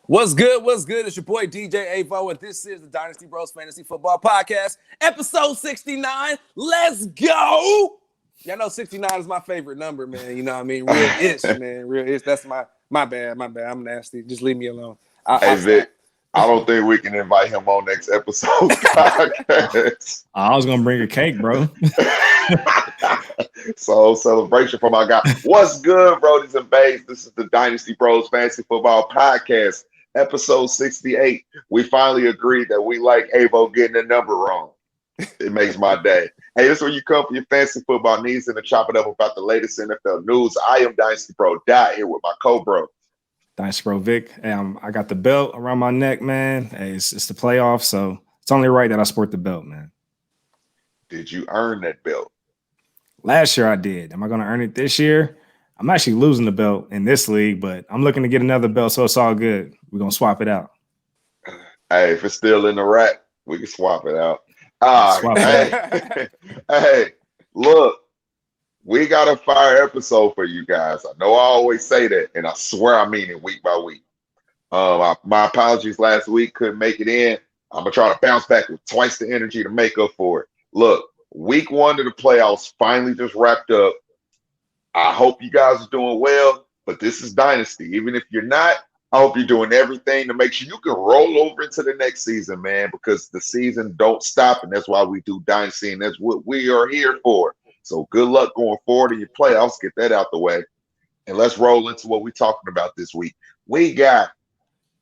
What's good? What's good? It's your boy DJ Avo, and this is the Dynasty Bros Fantasy Football Podcast, episode 69. Let's go! Y'all know 69 is my favorite number, man. You know what I mean? Real-ish, man. Real-ish. That's my bad. I'm nasty. Just leave me alone. Hey, Vic, I don't think we can invite him on next episode. I was going to bring a cake, bro. So, celebration for my guy. What's good, Brodies and Babes? This is the Dynasty Bros Fantasy Football Podcast, episode 68. We finally agreed that we like Avo getting the number wrong. It makes my day. Hey, this is where you come for your fantasy football needs and to chop it up about the latest NFL news. I am Dynasty Bro Dot here with my co-bro. Dynasty Bro Vic. Hey, I got the belt around my neck, man. Hey, it's the playoffs, so it's only right that I sport the belt, man. Did you earn that belt? Last year I did. Am I going to earn it this year? I'm actually losing the belt in this league, but I'm looking to get another belt, so it's all good. We're going to swap it out. Hey, if it's still in the rack, we can swap it out. Hey, look, we got a fire episode for you guys. I know I always say that, and I swear I mean it week by week. My apologies last week, couldn't make it in. I'm going to try to bounce back with twice the energy to make up for it. Look, week one of the playoffs finally just wrapped up. I hope you guys are doing well, but this is Dynasty. Even if you're not, I hope you're doing everything to make sure you can roll over into the next season, man, because the season don't stop, and that's why we do Dynasty, and that's what we are here for. So good luck going forward in your playoffs. Get that out the way. And let's roll into what we're talking about this week. We got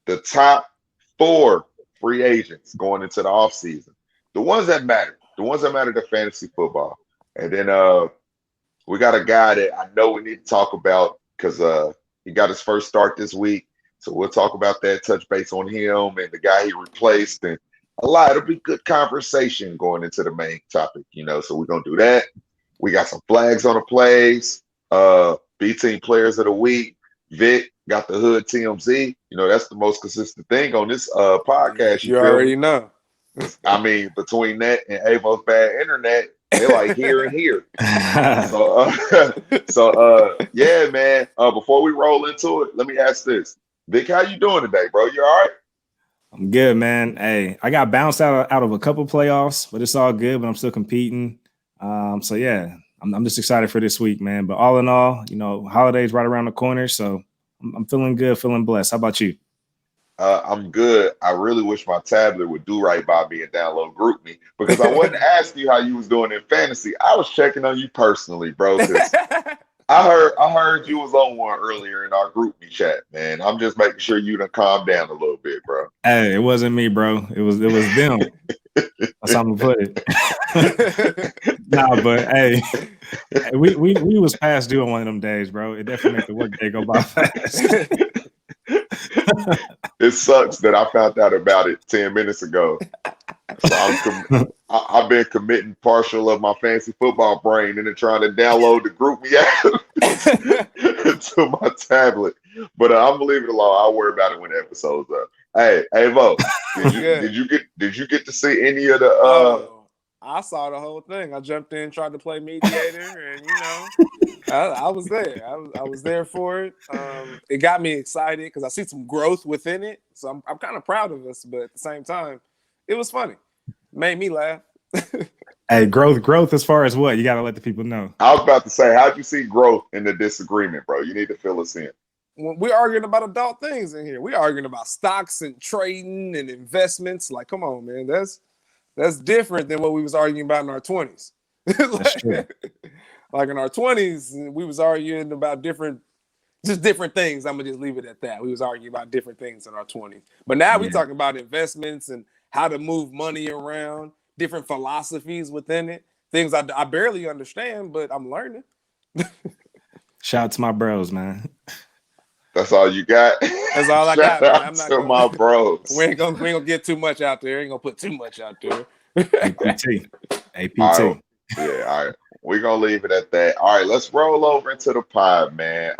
the top 4 free agents going into the offseason. The ones that matter. The ones that matter to fantasy football. And then we got a guy that I know we need to talk about because he got his first start this week. So we'll talk about that, touch base on him and the guy he replaced. And a lot. It'll be good conversation going into the main topic, so we're going to do that. We got some flags on the plays. B-team players of the week. Vic got the hood TMZ. That's the most consistent thing on this podcast. You already know. I mean, between that and Avo's bad internet, they're like here and here. Yeah, man. Before we roll into it, let me ask this. Vic, how you doing today, bro? You all right? I'm good, man. Hey, I got bounced out of a couple playoffs, but it's all good, but I'm still competing. So yeah, I'm just excited for this week, man. But all in all, holidays right around the corner, so I'm feeling good, feeling blessed. How about you? I'm good. I really wish my tablet would do right by me and download GroupMe because I wasn't asking you how you was doing in fantasy. I was checking on you personally, bro. I heard you was on one earlier in our GroupMe chat, man. I'm just making sure you done calm down a little bit, bro. Hey, it wasn't me, bro. It was them. That's how I'm gonna put it. Nah, but hey, we was past due on one of them days, bro. It definitely makes the work day go by fast. It sucks that I found out about it 10 minutes ago. So I've been committing partial of my fantasy football brain into trying to download the GroupMe app to my tablet. But I'm gonna leave it alone. I'll worry about it when the episode's up. Hey, Avo, did you get to see any of the I saw the whole thing. I jumped in, tried to play mediator, and I was there. I was there for it. It got me excited because I see some growth within it. So I'm kind of proud of us, but at the same time, it was funny. Made me laugh. Hey, growth as far as what? You got to let the people know. I was about to say, how'd you see growth in the disagreement, bro? You need to fill us in. We're arguing about adult things in here. We're arguing about stocks and trading and investments. Like, come on, man. That's different than what we was arguing about in our 20s. That's true. Like in our 20s, we was arguing about different things. I'm going to just leave it at that. We was arguing about different things in our 20s. But now we're talking about investments and how to move money around, different philosophies within it, things I barely understand, but I'm learning. Shout out to my bros, man. That's all you got? That's all I got. Man. I'm not to my bros. We ain't gonna get too much out there. Ain't gonna put too much out there. APT. All right. We're gonna leave it at that. All right, let's roll over into the pod, man.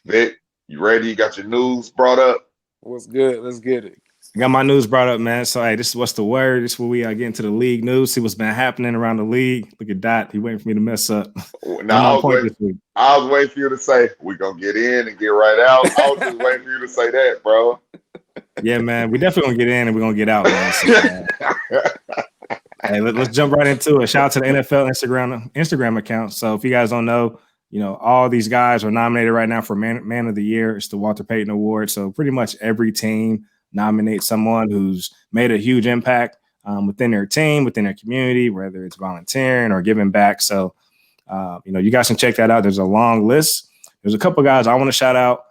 Vic, you ready? You got your news brought up? What's good? Let's get it. Got my news brought up, man. So, hey, this is what's the word. This is where we get into the league news. See what's been happening around the league. Look at Dot. He waiting for me to mess up. Now, I was waiting for you to say, we're going to get in and get right out. I was just waiting for you to say that, bro. Yeah, man. We definitely going to get in and we're going to get out, man. So, hey, let's jump right into it. Shout out to the NFL Instagram account. So, if you guys don't know, all these guys are nominated right now for Man of the Year. It's the Walter Payton Award. So, pretty much every team nominate someone who's made a huge impact within their team, within their community, whether it's volunteering or giving back. So, you guys can check that out. There's a long list. There's a couple guys I want to shout out.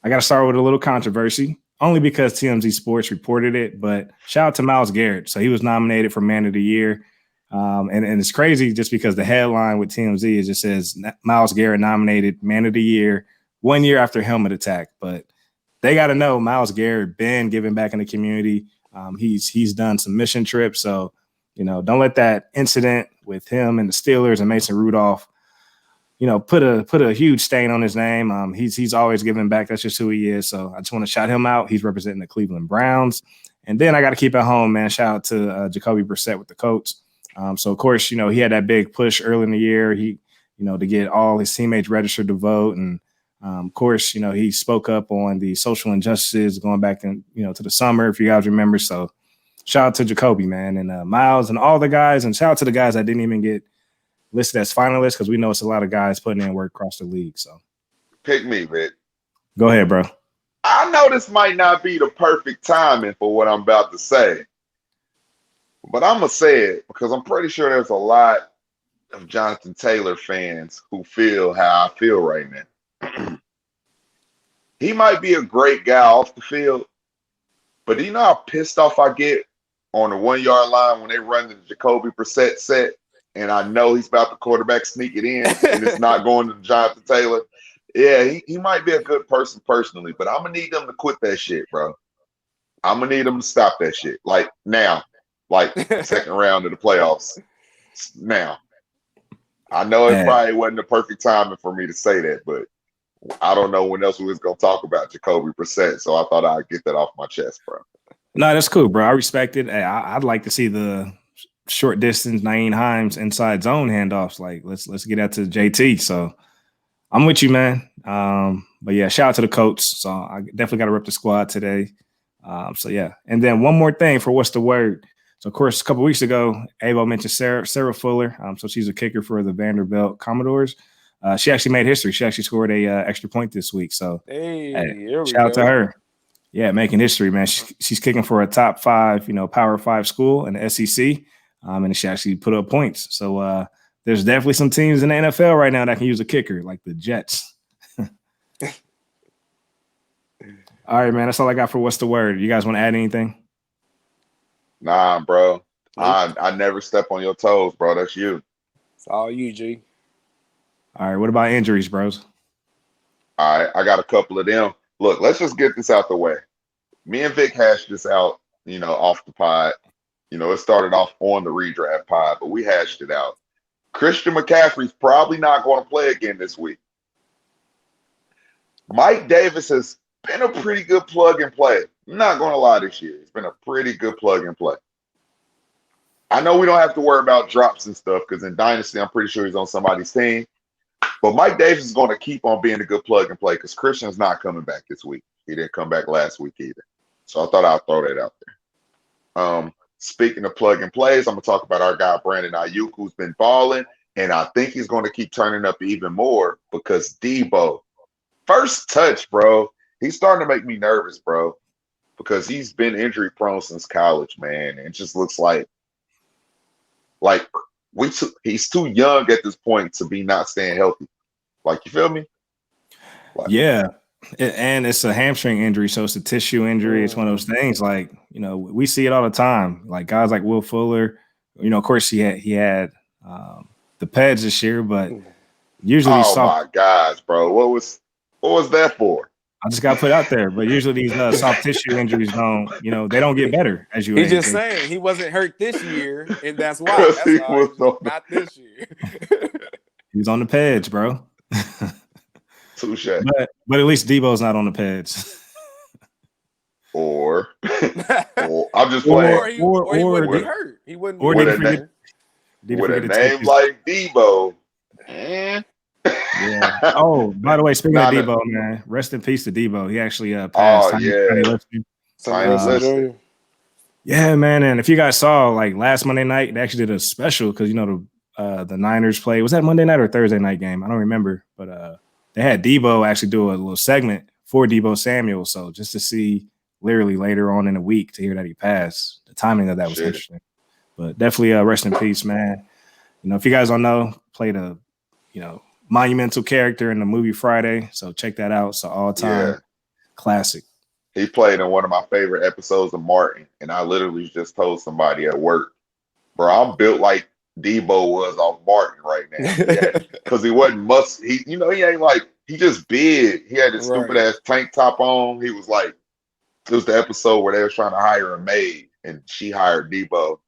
I got to start with a little controversy, only because TMZ Sports reported it. But shout out to Myles Garrett. So he was nominated for Man of the Year. And it's crazy just because the headline with TMZ is just says Myles Garrett nominated Man of the Year 1 year after helmet attack. But they got to know Myles Garrett been giving back in the community. He's done some mission trips. So, don't let that incident with him and the Steelers and Mason Rudolph, put a huge stain on his name. He's always giving back. That's just who he is. So I just want to shout him out. He's representing the Cleveland Browns. And then I got to keep it home, man. Shout out to Jacoby Brissett with the Colts. So, of course, he had that big push early in the year. To get all his teammates registered to vote. And, of course, he spoke up on the social injustices going back to the summer, if you guys remember. So shout out to Jacoby, man, and Myles and all the guys. And shout out to the guys that didn't even get listed as finalists because we know it's a lot of guys putting in work across the league. So pick me, Vic. Go ahead, bro. I know this might not be the perfect timing for what I'm about to say, but I'm going to say it because I'm pretty sure there's a lot of Jonathan Taylor fans who feel how I feel right now. He might be a great guy off the field, but do you know how pissed off I get on the 1 yard line when they run the Jacoby Brissett set and I know he's about to quarterback sneak it in and it's not going to Jonathan Taylor? Yeah, he might be a good person personally, but I'm going to need them to quit that shit, bro. I'm going to need them to stop that shit. Like now, like second round of the playoffs. Now, I know it probably wasn't the perfect timing for me to say that, but I don't know when else we was going to talk about Jacoby Brissett, so I thought I'd get that off my chest, bro. No, that's cool, bro. I respect it. Hey, I'd like to see the short distance Naeem Hines inside zone handoffs. Like, let's get out to JT. So I'm with you, man. But yeah, shout out to the Colts. So I definitely got to rep the squad today. So yeah, and then one more thing for what's the word. So of course, a couple weeks ago, Avo mentioned Sarah Fuller. So she's a kicker for the Vanderbilt Commodores. She actually made history. She actually scored a extra point this week. So shout out to her. Yeah, making history, man. She's kicking for a top 5, Power 5 school in the SEC, and she actually put up points. So there's definitely some teams in the NFL right now that can use a kicker, like the Jets. All right, man. That's all I got for what's the word. You guys want to add anything? Nah, bro. I never step on your toes, bro. That's you. It's all you, G. All right, what about injuries, bros? All right, I got a couple of them. Look, let's just get this out the way. Me and Vic hashed this out, off the pod. It started off on the redraft pod, but we hashed it out. Christian McCaffrey's probably not going to play again this week. Mike Davis has been a pretty good plug and play. I'm not going to lie this year. It's been a pretty good plug and play. I know we don't have to worry about drops and stuff because in Dynasty, I'm pretty sure he's on somebody's team. But Mike Davis is going to keep on being a good plug and play because Christian's not coming back this week. He didn't come back last week either. So I thought I'd throw that out there. Speaking of plug and plays, I'm going to talk about our guy, Brandon Ayuk, who's been balling. And I think he's going to keep turning up even more because Debo, first touch, bro. He's starting to make me nervous, bro, because he's been injury prone since college, man. And it just looks like he's too young at this point to be not staying healthy. Like, you feel me? Yeah. And it's a hamstring injury, so it's a tissue injury. It's one of those things like, we see it all the time. Like guys like Will Fuller, of course he had the pads this year, but usually my gosh, bro. What was that for? I just got put out there, but usually these soft tissue injuries don't, they don't get better as you age. He's just saying he wasn't hurt this year, and that's why. That's why not this year. He was on the pads, bro. Touche. But at least Debo's not on the pads. or I'm just playing or he wouldn't be with hurt. He wouldn't be or with did a he hurt. na- forget? Did he with a forget to take name his? like Debo. Eh. Yeah. Oh, by the way, speaking of Nah, nah. Debo, man, rest in peace to Debo. He actually passed. Oh Tiny yeah, Lipton. Tiny Listen, Lister. Junior. Yeah, man. And if you guys saw, like last Monday night, they actually did a special because the Niners play. Was that Monday night or Thursday night game? I don't remember, but they had Debo actually do a little segment for Debo Samuel. So just to see literally later on in the week to hear that he passed, the timing of that was Shit. interesting. But definitely rest in peace, man. If you guys don't know, played a monumental character in the movie Friday. So check that out. It's an all-time Yeah. classic. He played in one of my favorite episodes of Martin, and I literally just told somebody at work, bro, I'm built like Debo was off Martin right now. Because he wasn't he ain't like, he just big. He had this stupid Right. ass tank top on. He was like, it was the episode where they was trying to hire a maid, and she hired Debo.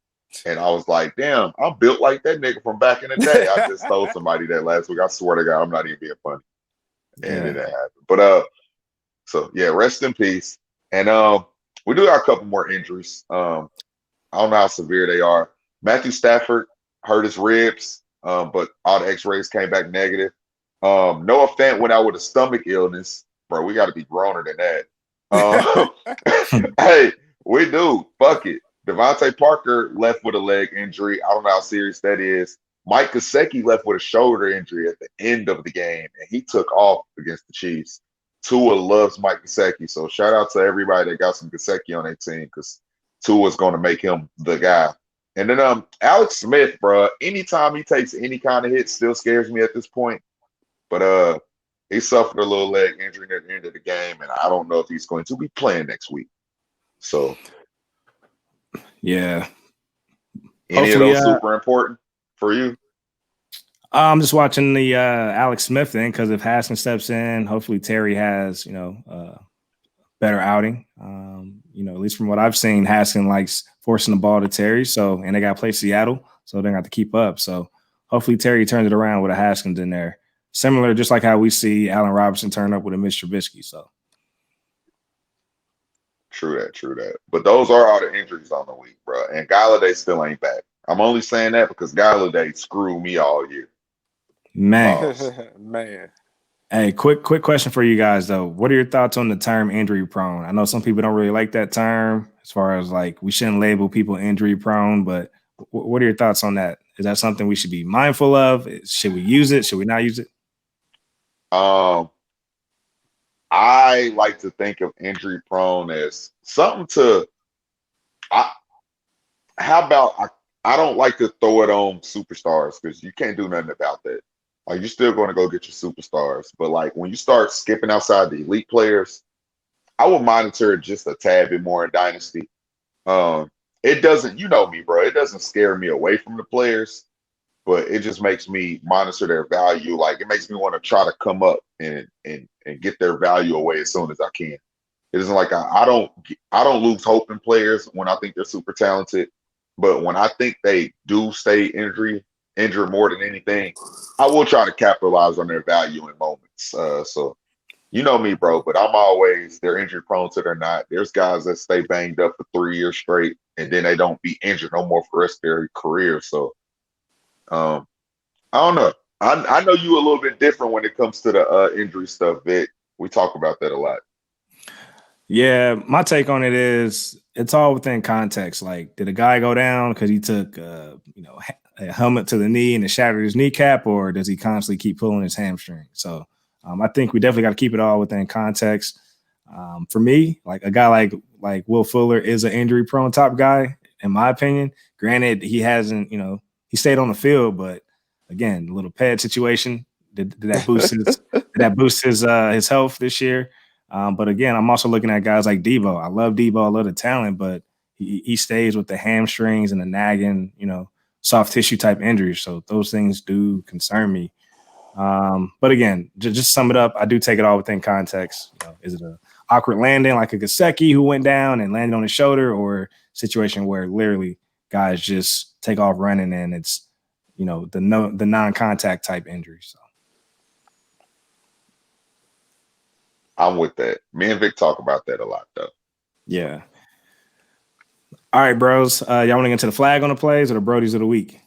And I was like, damn, I'm built like that nigga from back in the day. I just told somebody that last week. I swear to God, I'm not even being funny. And it Yeah. didn't happen. But so yeah, rest in peace. And we do have a couple more injuries. I don't know how severe they are. Matthew Stafford hurt his ribs, but all the X-rays came back negative. Noah Fant went out with a stomach illness. Bro, we got to be growner than that. Hey, we do. Fuck it. Devontae Parker left with a leg injury. I don't know how serious that is. Mike Gesicki left with a shoulder injury at the end of the game, and he took off against the Chiefs. Tua loves Mike Gesicki, so shout out to everybody that got some Gesicki on their team because Tua's going to make him the guy. And then Alex Smith, bro, anytime he takes any kind of hit, still scares me at this point. But he suffered a little leg injury at the end of the game, and I don't know if he's going to be playing next week. So, Yeah. any of Hopefully, those super important for you? I'm just watching the Alex Smith thing because if Haskins steps in, hopefully Terry has, better outing. At least from what I've seen, Haskins likes forcing the ball to Terry. And they got to play Seattle, so they're going to have to keep up. So hopefully Terry turns it around with a Haskins in there. Similar, just like how we see Allen Robinson turn up with a Mitch Trubisky. So True that. But those are all the injuries on the week, bro. And Galladay still ain't back. I'm only saying that because Galladay screwed me all year. Man. Man. Hey, quick question for you guys though. What are your thoughts on the term injury prone? I know some people don't really like that term as far as like we shouldn't label people injury prone, but what are your thoughts on that? Is that something we should be mindful of? Should we use it? Should we not use it? I like to think of injury prone as something to I don't like to throw it on superstars because you can't do nothing about that. Like you're still going to go get your superstars, but like when you start skipping outside the elite players, I will monitor it just a tad bit more in Dynasty. It doesn't, you know me, bro. It doesn't scare me away from the players, but it just makes me monitor their value. Like it makes me want to try to come up and get their value away as soon as I can. It isn't like I don't lose hope in players when I think they're super talented, but when I think they do stay injured more than anything, I will try to capitalize on their value in moments. So you know me, bro, but I'm always they're injury prone to they're not. There's guys that stay banged up for 3 years straight and then they don't be injured no more for the rest of their career. So I don't know. I know you a little bit different when it comes to the injury stuff, Vic. We talk about that a lot. Yeah, my take on it is it's all within context. Like, did a guy go down because he took a helmet to the knee and it shattered his kneecap, or does he constantly keep pulling his hamstring? So I think we definitely got to keep it all within context. For me, like a guy like Will Fuller is an injury prone top guy, in my opinion. Granted, he hasn't, he stayed on the field, but again, the little pad situation did that boost his health this year? But again, I'm also looking at guys like Debo. I love Debo. I love the talent, but he stays with the hamstrings and the nagging, soft tissue type injuries. So those things do concern me. But again, just sum it up. I do take it all within context. Is it an awkward landing like a Gesicki who went down and landed on his shoulder, or a situation where literally guys just take off running and it's, the non-contact type injury. So. I'm with that. Me and Vic talk about that a lot, though. Yeah. All right, bros. Y'all want to get into the flag on the plays or the Brodies of the week?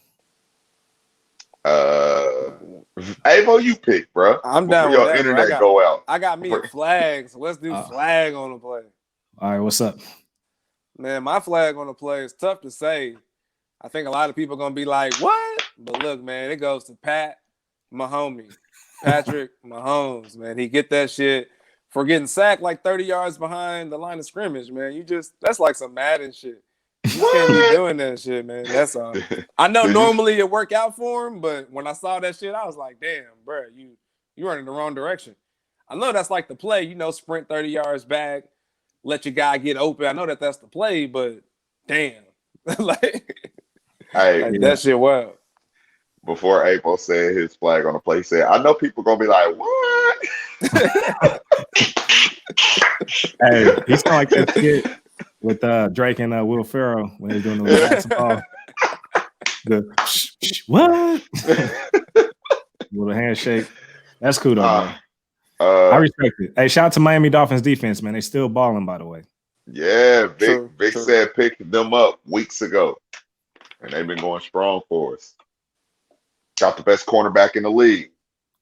Avo, you pick, bro. I'm Before down with your that, bro. internet go out. I got me a flag, so let's do flag on the play. All right, what's up? Man, my flag on the play is tough to say. I think a lot of people are gonna be like, "What?" But look, man, it goes to Patrick Mahomes. Man, he get that shit for getting sacked like 30 yards behind the line of scrimmage. Man, that's like some Madden shit. You can't be doing that shit, man. That's all. I know normally it work out for him, but when I saw that shit, I was like, "Damn, bro, you running the wrong direction." I know that's like the play, sprint 30 yards back, let your guy get open. I know that's the play, but damn, that shit wild. Before April said his flag on the play, he said, I know people gonna be like, what? Hey, he sound like that kid with Drake and Will Ferrell when they were doing the basketball. What? Little handshake. That's cool though, bro. I respect it. Hey, shout out to Miami Dolphins defense, man. They still balling, by the way. Yeah, Vic said picked them up weeks ago. And they've been going strong for us. Got the best cornerback in the league.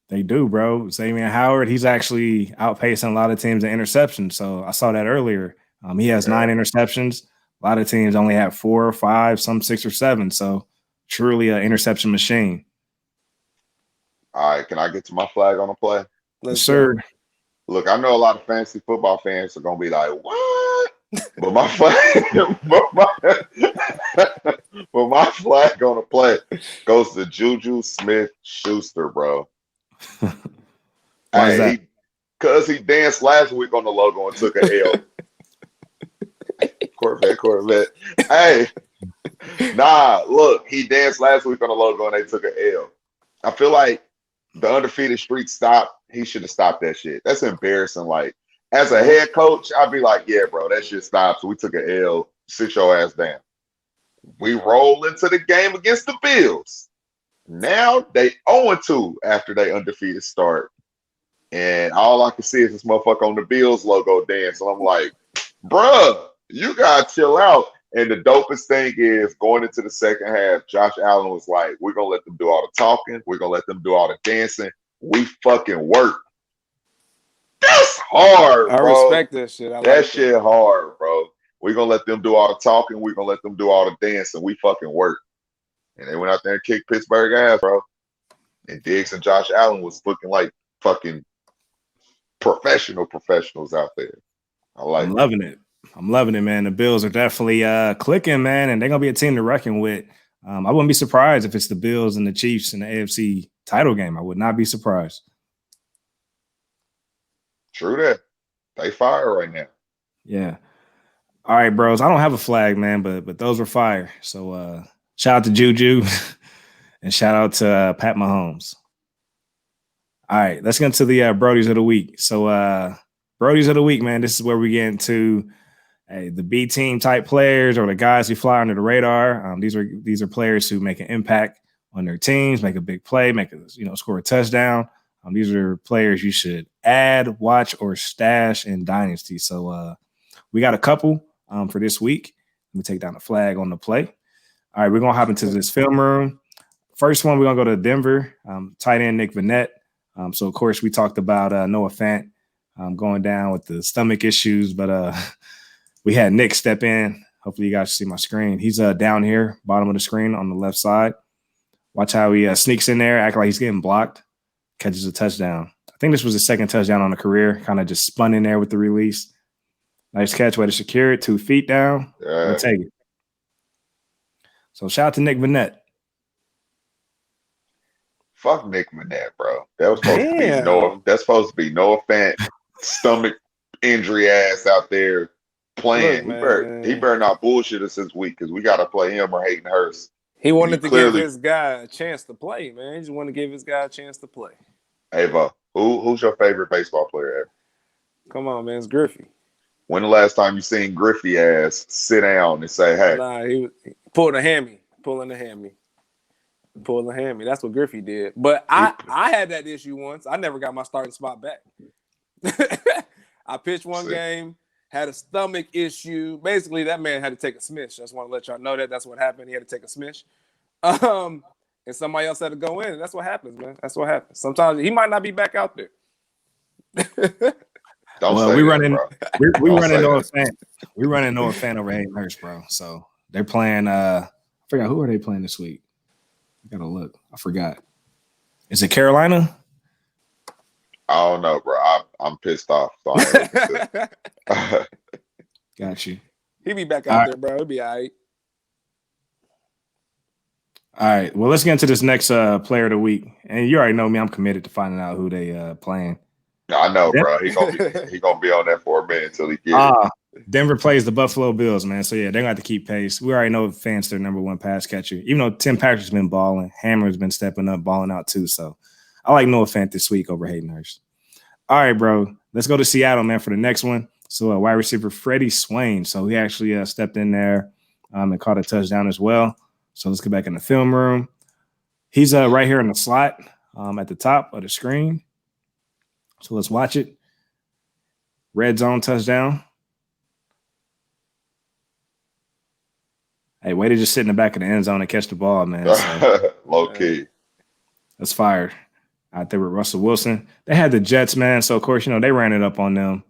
They do, bro. Xavier Howard, he's actually outpacing a lot of teams in interceptions. So I saw that earlier. He has 9 interceptions. A lot of teams only have 4 or 5, some 6 or 7. So truly an interception machine. All right, can I get to my flag on the play? Yes, sir. Look, I know a lot of fantasy football fans are gonna be like, "What?" But my flag, but my flag on the play goes to Juju Smith-Schuster, bro. Why is that? Because he danced last week on the logo and took an L. Corvette. Hey, look, he danced last week on the logo and they took an L. I feel like the undefeated streak stopped. He should have stopped that shit. That's embarrassing. Like, as a head coach, I'd be like, yeah, bro, that shit stops. So we took an L. Sit your ass down. We roll into the game against the Bills. Now they 0-2 after they undefeated start. And all I can see is this motherfucker on the Bills logo dance. And I'm like, bruh, you gotta chill out. And the dopest thing is going into the second half, Josh Allen was like, we're gonna let them do all the talking, we're gonna let them do all the dancing. We fucking work. That's hard, bro. I respect that shit. That shit hard, bro. We're gonna let them do all the talking, we're gonna let them do all the dancing. We fucking work. And they went out there and kicked Pittsburgh ass, bro. And Diggs and Josh Allen was looking like fucking professionals out there. I'm loving it. I'm loving it, man. The Bills are definitely clicking, man, and they're going to be a team to reckon with. I wouldn't be surprised if it's the Bills and the Chiefs in the AFC title game. I would not be surprised. True that. They fire right now. Yeah. All right, bros. I don't have a flag, man, but those were fire. So shout out to Juju and shout out to Pat Mahomes. All right, let's get into the Brodies of the week. So Brodies of the week, man, this is where we get into the B team type players or the guys who fly under the radar. These are players who make an impact on their teams, make a big play, score a touchdown. These are players you should add, watch, or stash in Dynasty. So we got a couple for this week. Let me take down the flag on the play. All right, we're gonna hop into this film room. First one, we're gonna go to Denver. Tight end Nick Vannett. So of course we talked about Noah Fant going down with the stomach issues, but we had Nick step in. Hopefully you guys see my screen. He's down here, bottom of the screen on the left side. Watch how he sneaks in there, acting like he's getting blocked, catches a touchdown. I think this was his second touchdown on the career. Kind of just spun in there with the release. Nice catch, way to secure it. 2 feet down. Yeah. We'll take it. So shout out to Nick Vannett. Fuck Nick Vannett, bro. That was supposed to be Noah. That's supposed to be Noah Fant, stomach injury ass out there playing. Look, he better not bullshit us this week because we got to play him or Hayden Hurst. He wanted to give his guy a chance to play, man. He just wanted to give his guy a chance to play. Ava, who's your favorite baseball player ever? Come on, man. It's Griffey. When the last time you seen Griffey ass sit down and say, hey? Nah, he pulled a hammy. Pulling the hammy. That's what Griffey did. But I had that issue once. I never got my starting spot back. I pitched one game, had a stomach issue. Basically, that man had to take a smish. I just want to let y'all know that that's what happened. He had to take a smish. And somebody else had to go in. And that's what happens, man. That's what happens. Sometimes he might not be back out there. We run into a fan over Hayden Hurst, bro. So they're playing. I forgot who are they playing this week. I gotta look. I forgot. Is it Carolina? I don't know, bro. I'm pissed off. So Got you. He be back out there, bro. He'll be all right. All right. Well, let's get into this next player of the week. And you already know me. I'm committed to finding out who they playing. I know, bro. He gonna be on that for a minute until he gets it. Denver plays the Buffalo Bills, man. So, yeah, they're going to have to keep pace. We already know Fant's their number one pass catcher. Even though Tim Patrick's been balling, Hammer's been stepping up, balling out too. So, I like Noah Fant this week over Hayden Hurst. All right, bro. Let's go to Seattle, man, for the next one. So, wide receiver Freddie Swain. So, he actually stepped in there and caught a touchdown as well. So, let's get back in the film room. He's right here in the slot at the top of the screen. So, let's watch it. Red zone touchdown. Hey, way to just sit in the back of the end zone and catch the ball, man. So, low key. That's fire. Out there with Russell Wilson. They had the Jets, man. So, of course, they ran it up on them.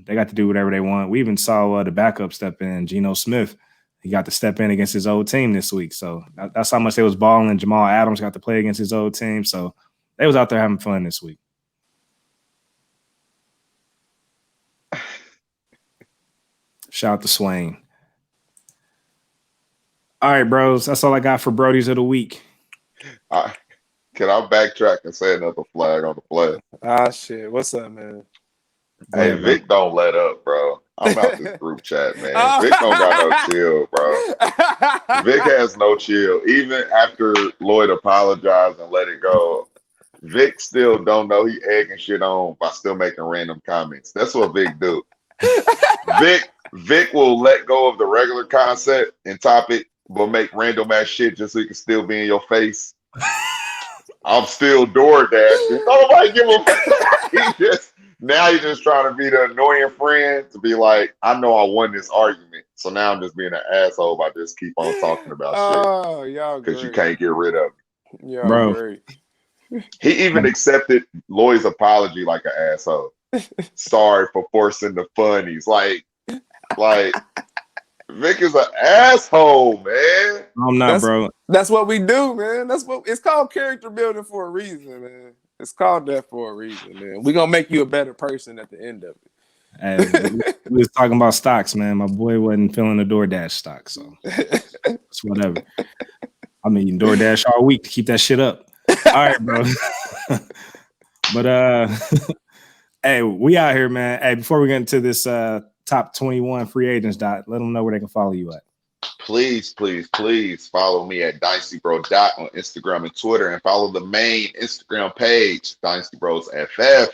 They got to do whatever they want. We even saw the backup step in, Geno Smith. He got to step in against his old team this week. So, that's how much they was balling. Jamal Adams got to play against his old team. So, they was out there having fun this week. Shout out to Swain. All right, bros. That's all I got for Brody's of the week. Can I backtrack and say another flag on the play? Shit. What's up, man? Hey, Vic don't let up, bro. I'm out this group chat, man. Vic don't got no chill, bro. Vic has no chill. Even after Lloyd apologized and let it go, Vic still don't know he egging shit on by still making random comments. That's what Vic do. Vic will let go of the regular concept and topic, but make random ass shit just so he can still be in your face. I'm still door dashing. Nobody give a Now he's just trying to be the annoying friend to be like, I know I won this argument, so now I'm just being an asshole by just keep on talking about shit. Y'all because you can't get rid of it. Yeah, bro. Great. He even accepted Lloyd's apology like an asshole. Sorry for forcing the funnies. Like Vic is an asshole, man. I'm not, bro. That's what we do, man. It's called character building for a reason, man. It's called that for a reason, man. We're gonna make you a better person at the end of it. Hey, we was talking about stocks, man. My boy wasn't feeling the DoorDash stock, so it's whatever. I mean, you can DoorDash all week to keep that shit up. All right, bro. But hey, we out here, man. Hey, before we get into this top 21 free agents, let them know where they can follow you at. Please follow me at Dynasty Bro on Instagram and Twitter, and follow the main Instagram page, Dynasty Bros FF.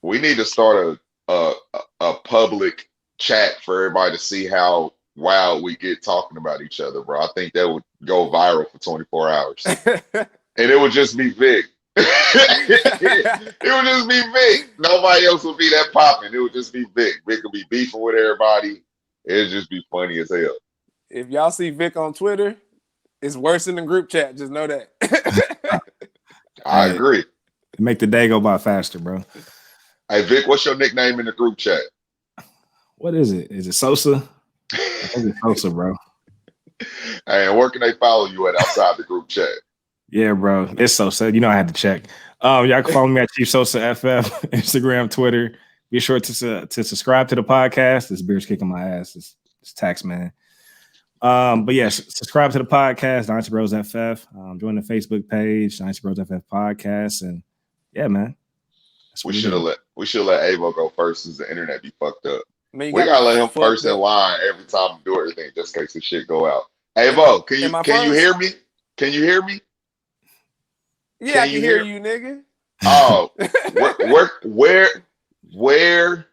We need to start a public chat for everybody to see how wild we get talking about each other, bro. I think that would go viral for 24 hours. And it would just be Vic. It would just be Vic. Nobody else would be that popping. It would just be Vic. Vic would be beefing with everybody. It'd just be funny as hell. If y'all see Vic on Twitter, it's worse than the group chat. Just know that. I agree. Make the day go by faster, bro. Hey, Vic, what's your nickname in the group chat? What is it? Is it Sosa? I think it's Sosa, bro. Hey, and where can they follow you at outside the group chat? Yeah, bro. It's Sosa. I had to check. Y'all can follow me at Chief Sosa FF, Instagram, Twitter. Be sure to subscribe to the podcast. This beer's kicking my ass. It's tax, man. But yeah, subscribe to the podcast, Dynasty Bros FF. Join the Facebook page, Dynasty Bros FF podcast, and yeah, man. We should have let Avo go first since the internet be fucked up. Man, we gotta let him first in line every time we do everything, just in case the shit go out. Avo, can you hear me? Can you hear me? Yeah, I can hear you, nigga. Oh, where?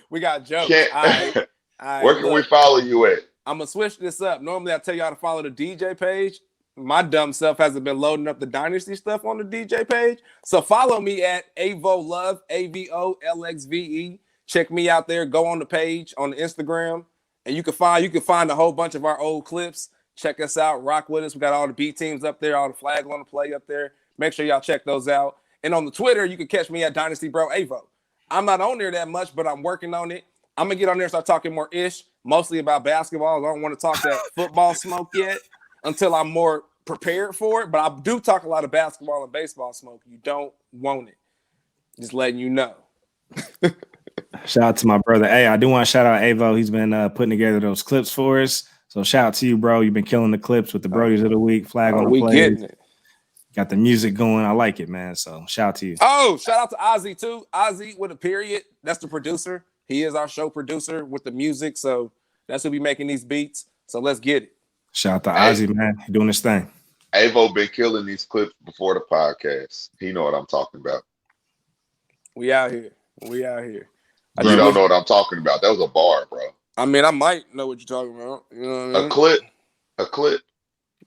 We got jokes. All right, where can we follow you at? I'm gonna switch this up. Normally, I tell y'all to follow the DJ page. my dumb self hasn't been loading up the Dynasty stuff on the DJ page. So follow me at AVOLove, AVOLXVE. Check me out there. Go on the page on the Instagram, and you can find a whole bunch of our old clips. Check us out. Rock with us. We got all the B teams up there, all the flags on the play up there. Make sure y'all check those out. And on the Twitter, you can catch me at Dynasty Bro Avo. I'm not on there that much, but I'm working on it. I'm going to get on there and start talking more ish, mostly about basketball. I don't want to talk that football smoke yet until I'm more prepared for it. But I do talk a lot of basketball and baseball smoke. You don't want it. Just letting you know. Shout out to my brother. Hey, I do want to shout out Avo. He's been putting together those clips for us. So shout out to you, bro. You've been killing the clips with the Brodies of the Week, flag on the play. We getting it. Got the music going. I like it, man. So shout out to you. Oh, shout out to Ozzy too. Ozzy with a period. That's the producer. He is our show producer with the music. So that's who be making these beats. So let's get it. Shout out to Ozzy, man. He doing his thing. Avo been killing these clips before the podcast. He know what I'm talking about. We out here. You don't know what I'm talking about. That was a bar, bro. I mean, I might know what you're talking about. You know what I mean? A clip.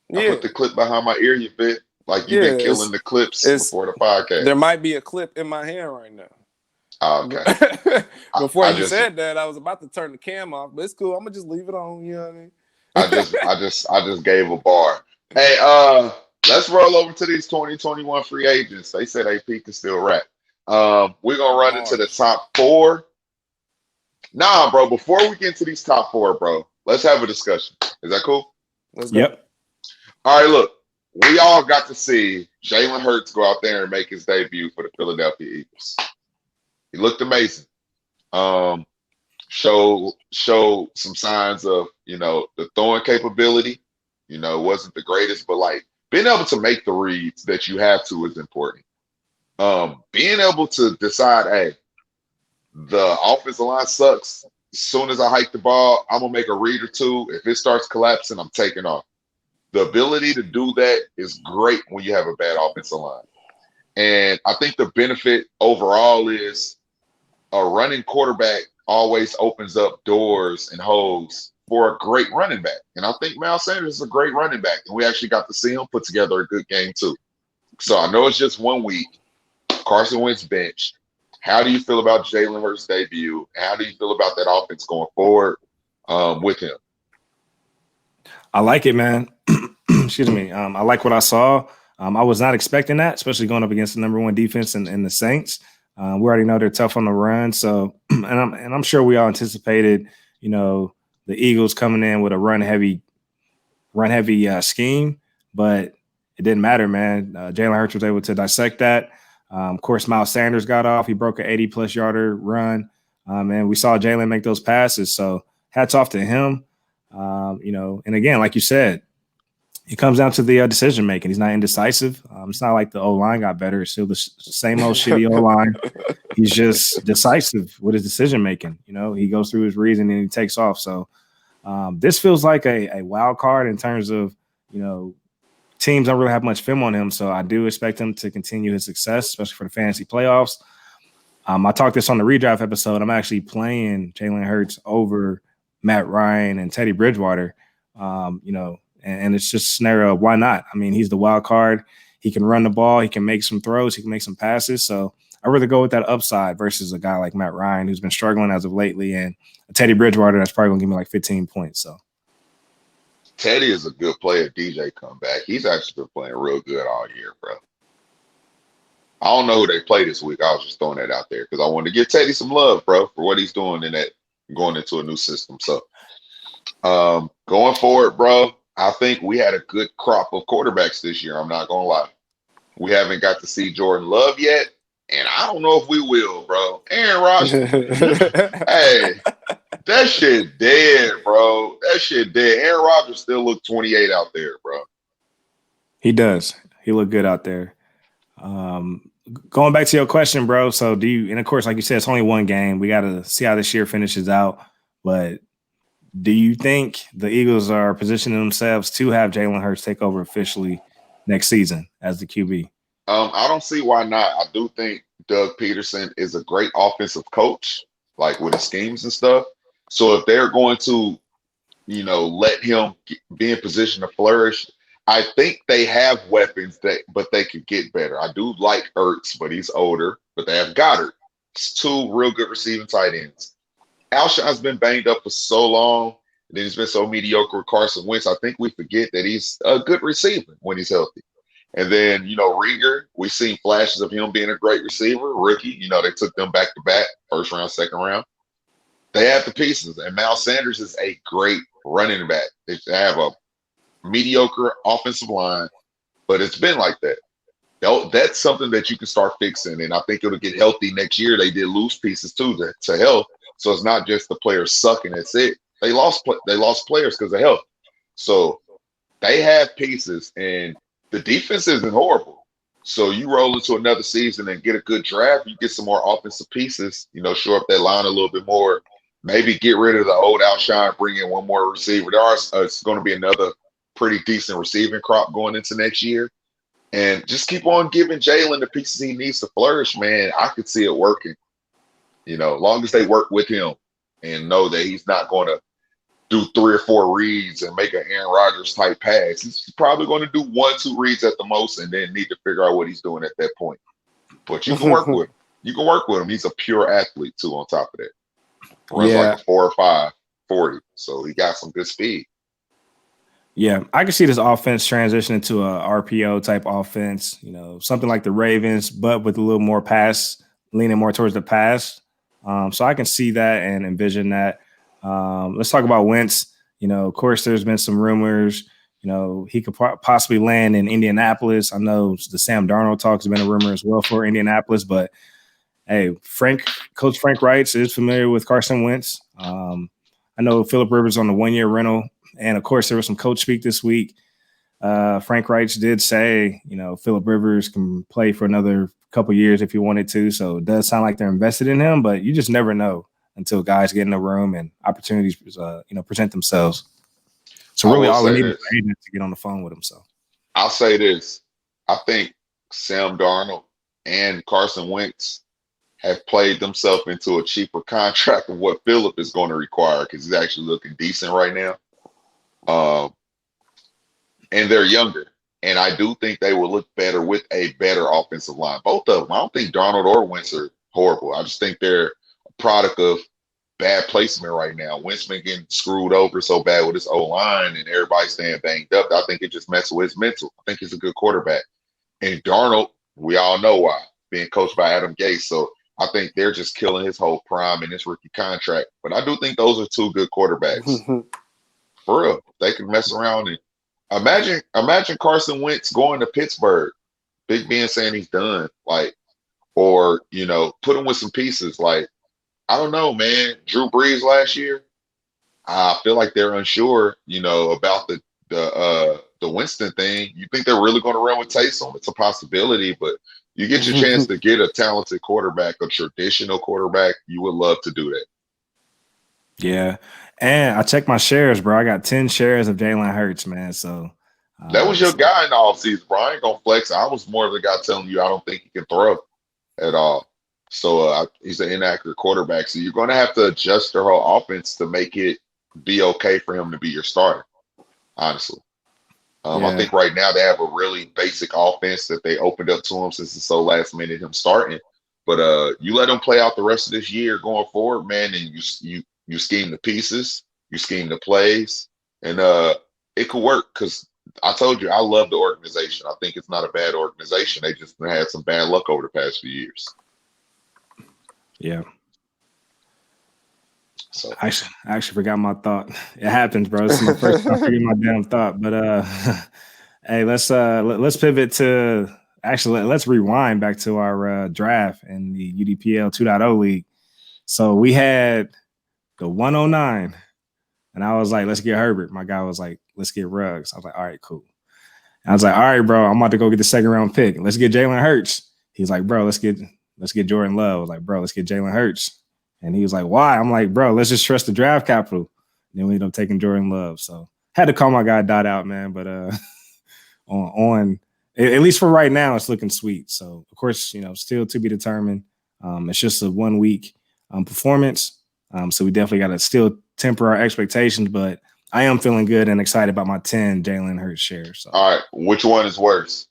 Yeah. I put the clip behind my ear, you fit. Like you've been killing the clips before the podcast. There might be a clip in my hand right now. Oh, okay. Before you said that, I was about to turn the cam off, but it's cool. I'm gonna just leave it on. You know what I mean? I just gave a bar. Hey, let's roll over to these 2021 free agents. They said AP can still rap. We're gonna run into the top 4. Nah, bro. Before we get into these top 4, bro, let's have a discussion. Is that cool? Let's go. Yep. All right, look. We all got to see Jalen Hurts go out there and make his debut for the Philadelphia Eagles. He looked amazing. Showed some signs of, the throwing capability. It wasn't the greatest, but like being able to make the reads that you have to is important. Being able to decide, hey, the offensive line sucks. As soon as I hike the ball, I'm gonna make a read or two. If it starts collapsing, I'm taking off. The ability to do that is great when you have a bad offensive line. And I think the benefit overall is a running quarterback always opens up doors and holes for a great running back. And I think Miles Sanders is a great running back. And we actually got to see him put together a good game too. So I know it's just 1 week. Carson Wentz benched. How do you feel about Jalen Hurts' debut? How do you feel about that offense going forward with him? I like it, man. Excuse me. I like what I saw. I was not expecting that, especially going up against the number 1 defense in the Saints. We already know they're tough on the run. So, and I'm sure we all anticipated, the Eagles coming in with a run heavy scheme, but it didn't matter, man. Jalen Hurts was able to dissect that. Of course, Miles Sanders got off. He broke an 80-plus yarder run, and we saw Jalen make those passes. So hats off to him. And again, like you said, it comes down to the decision making. He's not indecisive. It's not like the O-line got better. It's still the same old shitty O-line. He's just decisive with his decision making. He goes through his reads and then he takes off. So this feels like a wild card in terms of, teams don't really have much film on him. So I do expect him to continue his success, especially for the fantasy playoffs. I talked this on the redraft episode. I'm actually playing Jalen Hurts over Matt Ryan and Teddy Bridgewater, and it's just a scenario of why not? I mean, he's the wild card. He can run the ball. He can make some throws. He can make some passes. So I'd rather go with that upside versus a guy like Matt Ryan, who's been struggling as of lately, and a Teddy Bridgewater that's probably going to give me like 15 points. So Teddy is a good player. DJ come back. He's actually been playing real good all year, bro. I don't know who they play this week. I was just throwing that out there because I wanted to give Teddy some love, bro, for what he's doing in that going into a new system. So going forward, bro, I think we had a good crop of quarterbacks this year. I'm not going to lie. We haven't got to see Jordan Love yet, and I don't know if we will, bro. Aaron Rodgers, hey, that shit dead, bro. That shit dead. Aaron Rodgers still look 28 out there, bro. He does. He look good out there. Going back to your question, bro. So do you, and of course, like you said, it's only 1 game. We got to see how this year finishes out. But do you think the Eagles are positioning themselves to have Jalen Hurts take over officially next season as the QB? I don't see why not. I do think Doug Peterson is a great offensive coach, like with his schemes and stuff. So if they're going to, let him be in position to flourish, I think they have weapons but they could get better. I do like Ertz, but he's older. But they have Goddard. It's two real good receiving tight ends. Alshon's been banged up for so long, and then he's been so mediocre with Carson Wentz. I think we forget that he's a good receiver when he's healthy. And then, Rieger, we've seen flashes of him being a great receiver, rookie. They took them back to back, first round, second round. They have the pieces, and Miles Sanders is a great running back. They have a mediocre offensive line, but it's been like that. That's something that you can start fixing, and I think it'll get healthy next year. They did lose pieces too to health, so it's not just the players sucking. That's it. They lost players because of health. So they have pieces, and the defense isn't horrible. So you roll into another season and get a good draft. You get some more offensive pieces. Shore up that line a little bit more. Maybe get rid of the old Alshon, bring in one more receiver. It's going to be another pretty decent receiving crop going into next year. And just keep on giving Jalen the pieces he needs to flourish, man. I could see it working. As long as they work with him and know that he's not going to do 3 or 4 reads and make an Aaron Rodgers type pass. He's probably going to do 1-2 reads at the most and then need to figure out what he's doing at that point. But you can work with him. You can work with him. He's a pure athlete, too, on top of that. Runs like a 4 or 5 40. So he got some good speed. Yeah, I can see this offense transition into a RPO type offense, something like the Ravens, but with a little more pass, leaning more towards the pass. So I can see that and envision that. Let's talk about Wentz. Of course, there's been some rumors, he could possibly land in Indianapolis. I know the Sam Darnold talk has been a rumor as well for Indianapolis, but hey, Coach Frank Reich is familiar with Carson Wentz. I know Phillip Rivers on the 1-year rental. And, of course, there was some coach speak this week. Frank Reich did say, Phillip Rivers can play for another couple years if he wanted to. So it does sound like they're invested in him, but you just never know until guys get in the room and opportunities, present themselves. So really all we need is an agent to get on the phone with him. So I'll say this. I think Sam Darnold and Carson Wentz have played themselves into a cheaper contract of what Phillip is going to require because he's actually looking decent right now. And they're younger. And I do think they will look better with a better offensive line. Both of them. I don't think Darnold or Wentz are horrible. I just think they're a product of bad placement right now. Wentz been getting screwed over so bad with his O-line and everybody staying banged up. I think it just messes with his mental. I think he's a good quarterback. And Darnold, we all know why, being coached by Adam Gase. So I think they're just killing his whole prime in his rookie contract. But I do think those are two good quarterbacks. For real. They can mess around and imagine Carson Wentz going to Pittsburgh. Big Ben saying he's done. Or put him with some pieces. I don't know, man. Drew Brees last year, I feel like they're unsure, about the Winston thing. You think they're really going to run with Taysom? It's a possibility, but you get your chance to get a talented quarterback, a traditional quarterback, you would love to do that. Yeah. And I checked my shares, bro. I got 10 shares of Jalen Hurts, man. So that was your guy in the offseason, bro. I ain't gonna flex. I was more of the guy telling you I don't think he can throw at all. So he's an inaccurate quarterback. So you're gonna have to adjust their whole offense to make it be okay for him to be your starter. Honestly, I think right now they have a really basic offense that they opened up to him since it's so last minute him starting. But you let him play out the rest of this year going forward, man, and you scheme the pieces, you scheme the plays, and it could work because I told you I love the organization. I think it's not a bad organization. They just had some bad luck over the past few years. Yeah. So I actually forgot my thought. It happens, bro. This is my first time forgetting my damn thought. But hey, let's pivot to let's rewind back to our draft in the UDPL 2.0 league. So we had the 109, and I was like, let's get Herbert. My guy was like, let's get Ruggs. I was like, all right, cool. And I was like, all right, bro, I'm about to go get the second round pick. Let's get Jalen Hurts. He's like, bro, let's get Jordan Love. I was like, bro, let's get Jalen Hurts. And he was like, why? I'm like, bro, let's just trust the draft capital. And then we ended up taking Jordan Love. So had to call my guy Dot out, man. But on at least for right now, it's looking sweet. So of course, still to be determined. It's just a 1 week performance. So we definitely got to still temper our expectations, but I am feeling good and excited about my 10 Jalen Hurts shares. So. All right, which one is worse?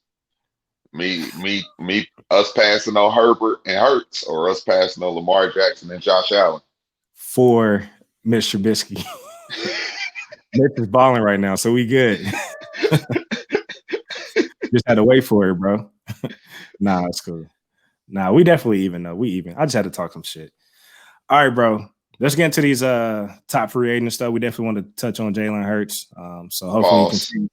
Us passing on Herbert and Hurts, or us passing on Lamar Jackson and Josh Allen? For Mr. Trubisky. Mitch is balling right now, so we good. Just had to wait for it, bro. Nah, it's cool. Nah, we definitely even though. We even. I just had to talk some shit. All right, bro. Let's get into these top free agent stuff. We definitely want to touch on Jalen Hurts. So hopefully he continues.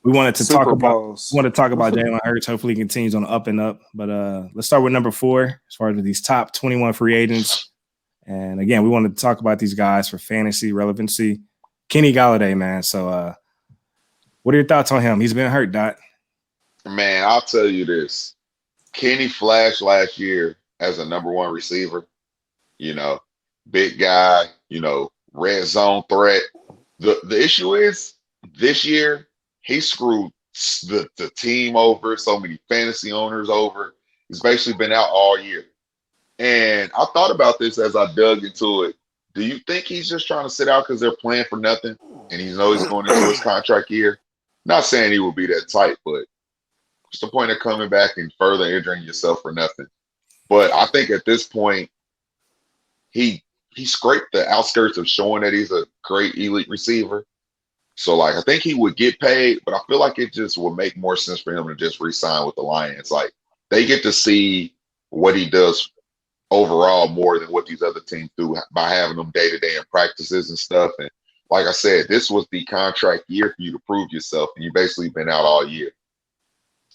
We wanted to talk about Jalen Hurts. Hopefully he continues on the up and up. But let's start with number 4 as far as these top 21 free agents. And again, we want to talk about these guys for fantasy relevancy. Kenny Golladay, man. So what are your thoughts on him? He's been hurt, Dot. Man, I'll tell you this. Kenny flashed last year as a number 1 receiver. You know, big guy, you know, red zone threat. The issue is this year he screwed the team over, so many fantasy owners over. He's basically been out all year. And I thought about this as I dug into it. Do you think he's just trying to sit out because they're playing for nothing and he knows he's going into his contract year? Not saying he will be that tight, but what's the point of coming back and further injuring yourself for nothing? But I think at this point, he scraped the outskirts of showing that he's a great elite receiver. So, like, I think he would get paid, but I feel like it just would make more sense for him to just re-sign with the Lions. Like, they get to see what he does overall more than what these other teams do by having them day-to-day in practices and stuff. And like I said, this was the contract year for you to prove yourself, and you've basically been out all year.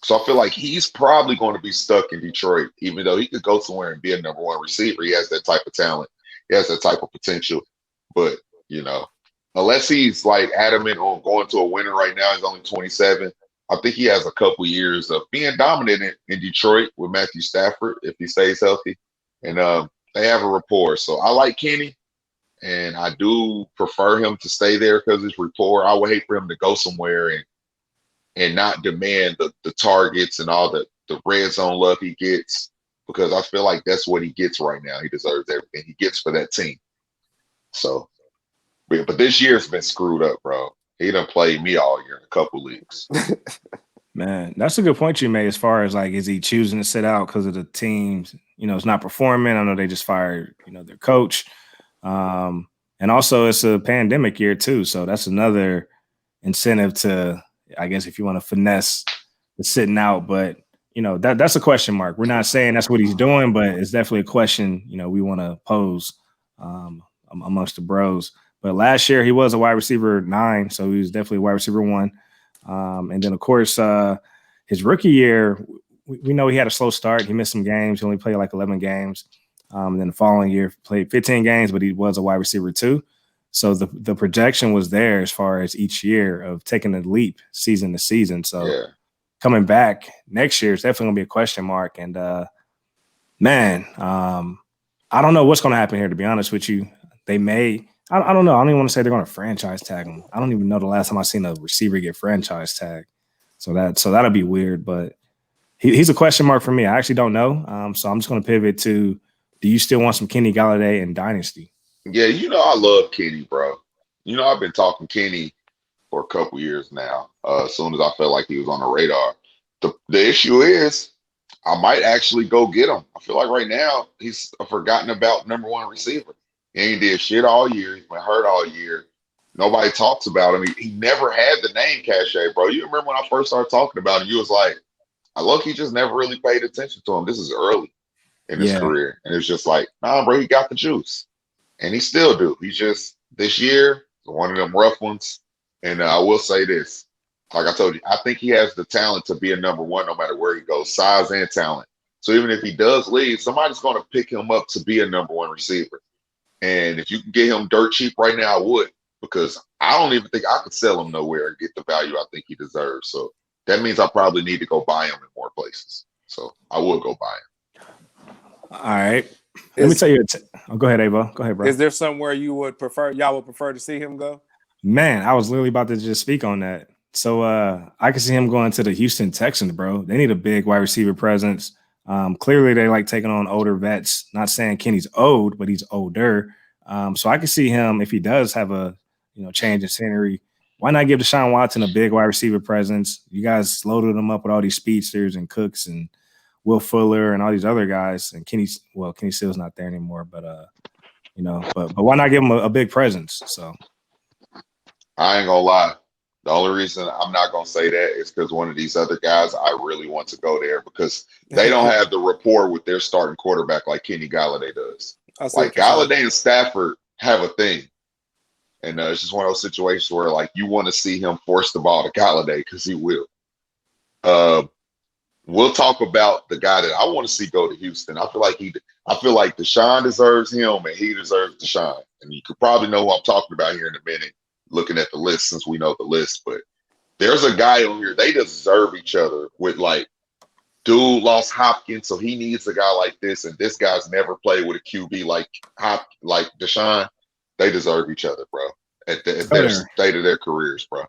So I feel like he's probably going to be stuck in Detroit, even though he could go somewhere and be a number 1 receiver. He has that type of talent. He has that type of potential. But, you know, unless he's like adamant on going to a winner right now, he's only 27. I think he has a couple years of being dominant in Detroit with Matthew Stafford if he stays healthy. And they have a rapport. So I like Kenny, and I do prefer him to stay there because his rapport. I would hate for him to go somewhere and not demand the targets and all the red zone love he gets, because I feel like that's what he gets right now. He deserves everything he gets for that team. So, but this year's been screwed up, bro. He done played me all year in a couple leagues. Man, that's a good point you made as far as, like, is he choosing to sit out because of the teams, you know, it's not performing. I know they just fired, you know, their coach. And also it's a pandemic year too. So that's another incentive to, I guess, if you want to finesse the sitting out. But, you know, that's a question mark. We're not saying that's what he's doing, but it's definitely a question, you know, we want to pose amongst the bros. But last year he was a wide receiver 9, so he was definitely a wide receiver 1. And then, of course, his rookie year, we know he had a slow start. He missed some games. He only played like 11 games. And then the following year, played 15 games, but he was a wide receiver 2. So the projection was there as far as each year of taking a leap season to season. So coming back next year is definitely going to be a question mark. And, man, I don't know what's going to happen here, to be honest with you. They may – I don't know. I don't even want to say they're going to franchise tag him. I don't even know the last time I seen a receiver get franchise tagged. So that'll be weird. But he's a question mark for me. I actually don't know. So I'm just going to pivot to, do you still want some Kenny Golladay in Dynasty? Yeah, you know I love Kenny, bro. You know I've been talking Kenny for a couple years now. As soon as I felt like he was on the radar. The issue is I might actually go get him. I feel like right now he's a forgotten about number 1 receiver. He ain't did shit all year. He's been hurt all year. Nobody talks about him. He never had the name cachet, bro. You remember when I first started talking about him, you was like, he just never really paid attention to him. This is early in his career. And it's just like, nah, bro, he got the juice. And he still do. He's just, this year, one of them rough ones. And I will say this. Like I told you, I think he has the talent to be a number 1 no matter where he goes, size and talent. So even if he does leave, somebody's going to pick him up to be a number 1 receiver. And if you can get him dirt cheap right now, I would, because I don't even think I could sell him nowhere and get the value I think he deserves. So that means I probably need to go buy him in more places. So I will go buy him. All right. Let me tell you. Go ahead, Ava. Go ahead, bro. Is there somewhere y'all would prefer to see him go? Man, I was literally about to just speak on that. So I can see him going to the Houston Texans, bro. They need a big wide receiver presence. Clearly, they like taking on older vets. Not saying Kenny's old, but he's older. So I can see him, if he does have a change in scenery. Why not give Deshaun Watson a big wide receiver presence? You guys loaded him up with all these speedsters and Cooks and Will Fuller and all these other guys. And Kenny Still's not there anymore, but but why not give him a big presence? So I ain't gonna lie. The only reason I'm not gonna say that is because one of these other guys, I really want to go there because they don't have the rapport with their starting quarterback like Kenny Galladay does. Like Galladay and Stafford have a thing. And it's just one of those situations where, like, you want to see him force the ball to Galladay because he will. We'll talk about the guy that I want to see go to Houston. I feel like Deshaun deserves him, and he deserves Deshaun. And you could probably know who I'm talking about here in a minute, looking at the list since we know the list. But there's a guy on here. They deserve each other. With like, dude lost Hopkins, so he needs a guy like this, and this guy's never played with a QB like Deshaun. They deserve each other, bro. At their state of their careers, bro.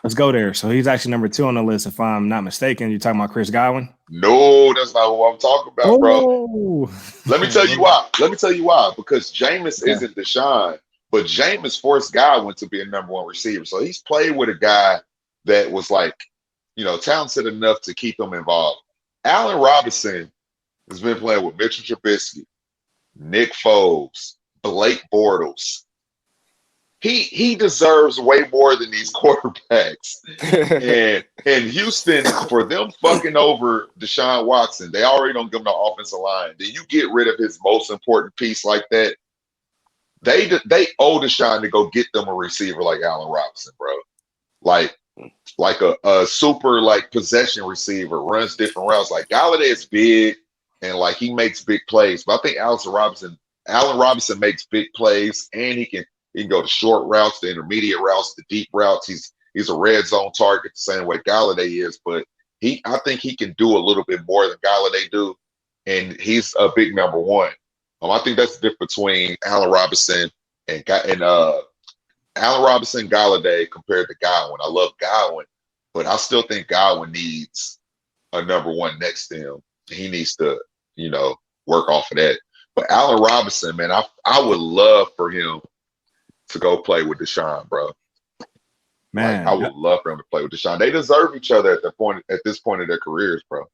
Let's go there. So he's actually number 2 on the list, if I'm not mistaken. You're talking about Chris Godwin? No, that's not who I'm talking about, bro. Let me tell you why. Because Jameis isn't Deshaun, but Jameis forced Godwin to be a number 1 receiver. So he's played with a guy that was like, talented enough to keep him involved. Allen Robinson has been playing with Mitchell Trubisky, Nick Foles, Blake Bortles. He deserves way more than these quarterbacks. and Houston, for them fucking over Deshaun Watson, they already don't give him the offensive line. Then you get rid of his most important piece like that. They owe Deshaun to go get them a receiver like Allen Robinson, bro. Like a super like possession receiver, runs different routes. Like Galladay is big and like he makes big plays. But I think Allen Robinson makes big plays, and he can go to short routes, the intermediate routes, the deep routes. He's a red zone target the same way Galladay is, but I think he can do a little bit more than Galladay do, and he's a big number 1. I think that's the difference between Allen Robinson and Allen Robinson, Galladay compared to Godwin. I love Godwin, but I still think Godwin needs a number 1 next to him. He needs to, work off of that. But Allen Robinson, man, I would love for him to go play with Deshaun, bro. Man, I would love for him to play with Deshaun. They deserve each other at this point of their careers, bro.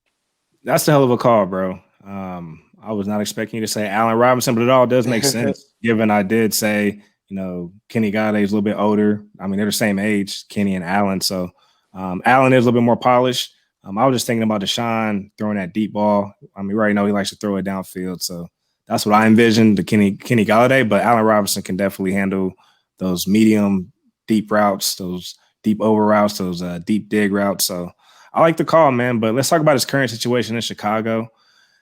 That's a hell of a call, bro. I was not expecting you to say Allen Robinson, but it all does make sense, given I did say, Kenny Galladay is a little bit older. I mean, they're the same age, Kenny and Allen. So Allen is a little bit more polished. I was just thinking about Deshaun throwing that deep ball. I mean, we already know he likes to throw it downfield. So that's what I envisioned, the Kenny Galladay. But Allen Robinson can definitely handle those medium, deep routes, those deep over routes, those deep dig routes. So I like the call, man. But let's talk about his current situation in Chicago.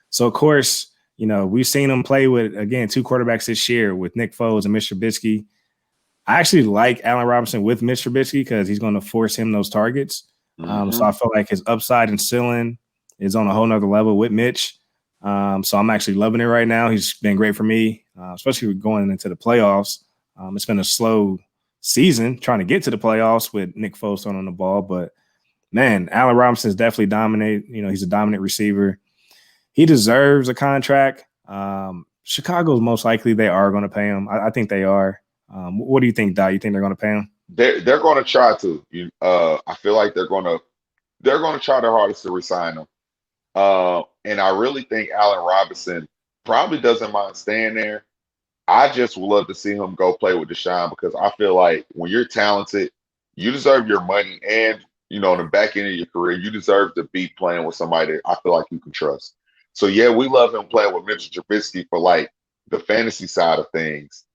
So, of course, we've seen him play with, again, 2 quarterbacks this year with Nick Foles and Mr. Trubisky. I actually like Allen Robinson with Mr. Trubisky because he's going to force him those targets. So I feel like his upside and ceiling is on a whole nother level with Mitch. So I'm actually loving it right now. He's been great for me, especially going into the playoffs. It's been a slow season trying to get to the playoffs with Nick Foles throwing on the ball. But, man, Allen Robinson is definitely dominant. He's a dominant receiver. He deserves a contract. Chicago's most likely they are going to pay him. I think they are. What do you think, Dot? You think they're going to pay him? They're going to try to. I feel like they're going to try their hardest to resign him. And I really think Allen Robinson probably doesn't mind staying there. I just would love to see him go play with Deshaun because I feel like when you're talented, you deserve your money, and on the back end of your career, you deserve to be playing with somebody that I feel like you can trust. So yeah, we love him playing with Mitchell Trubisky for like the fantasy side of things.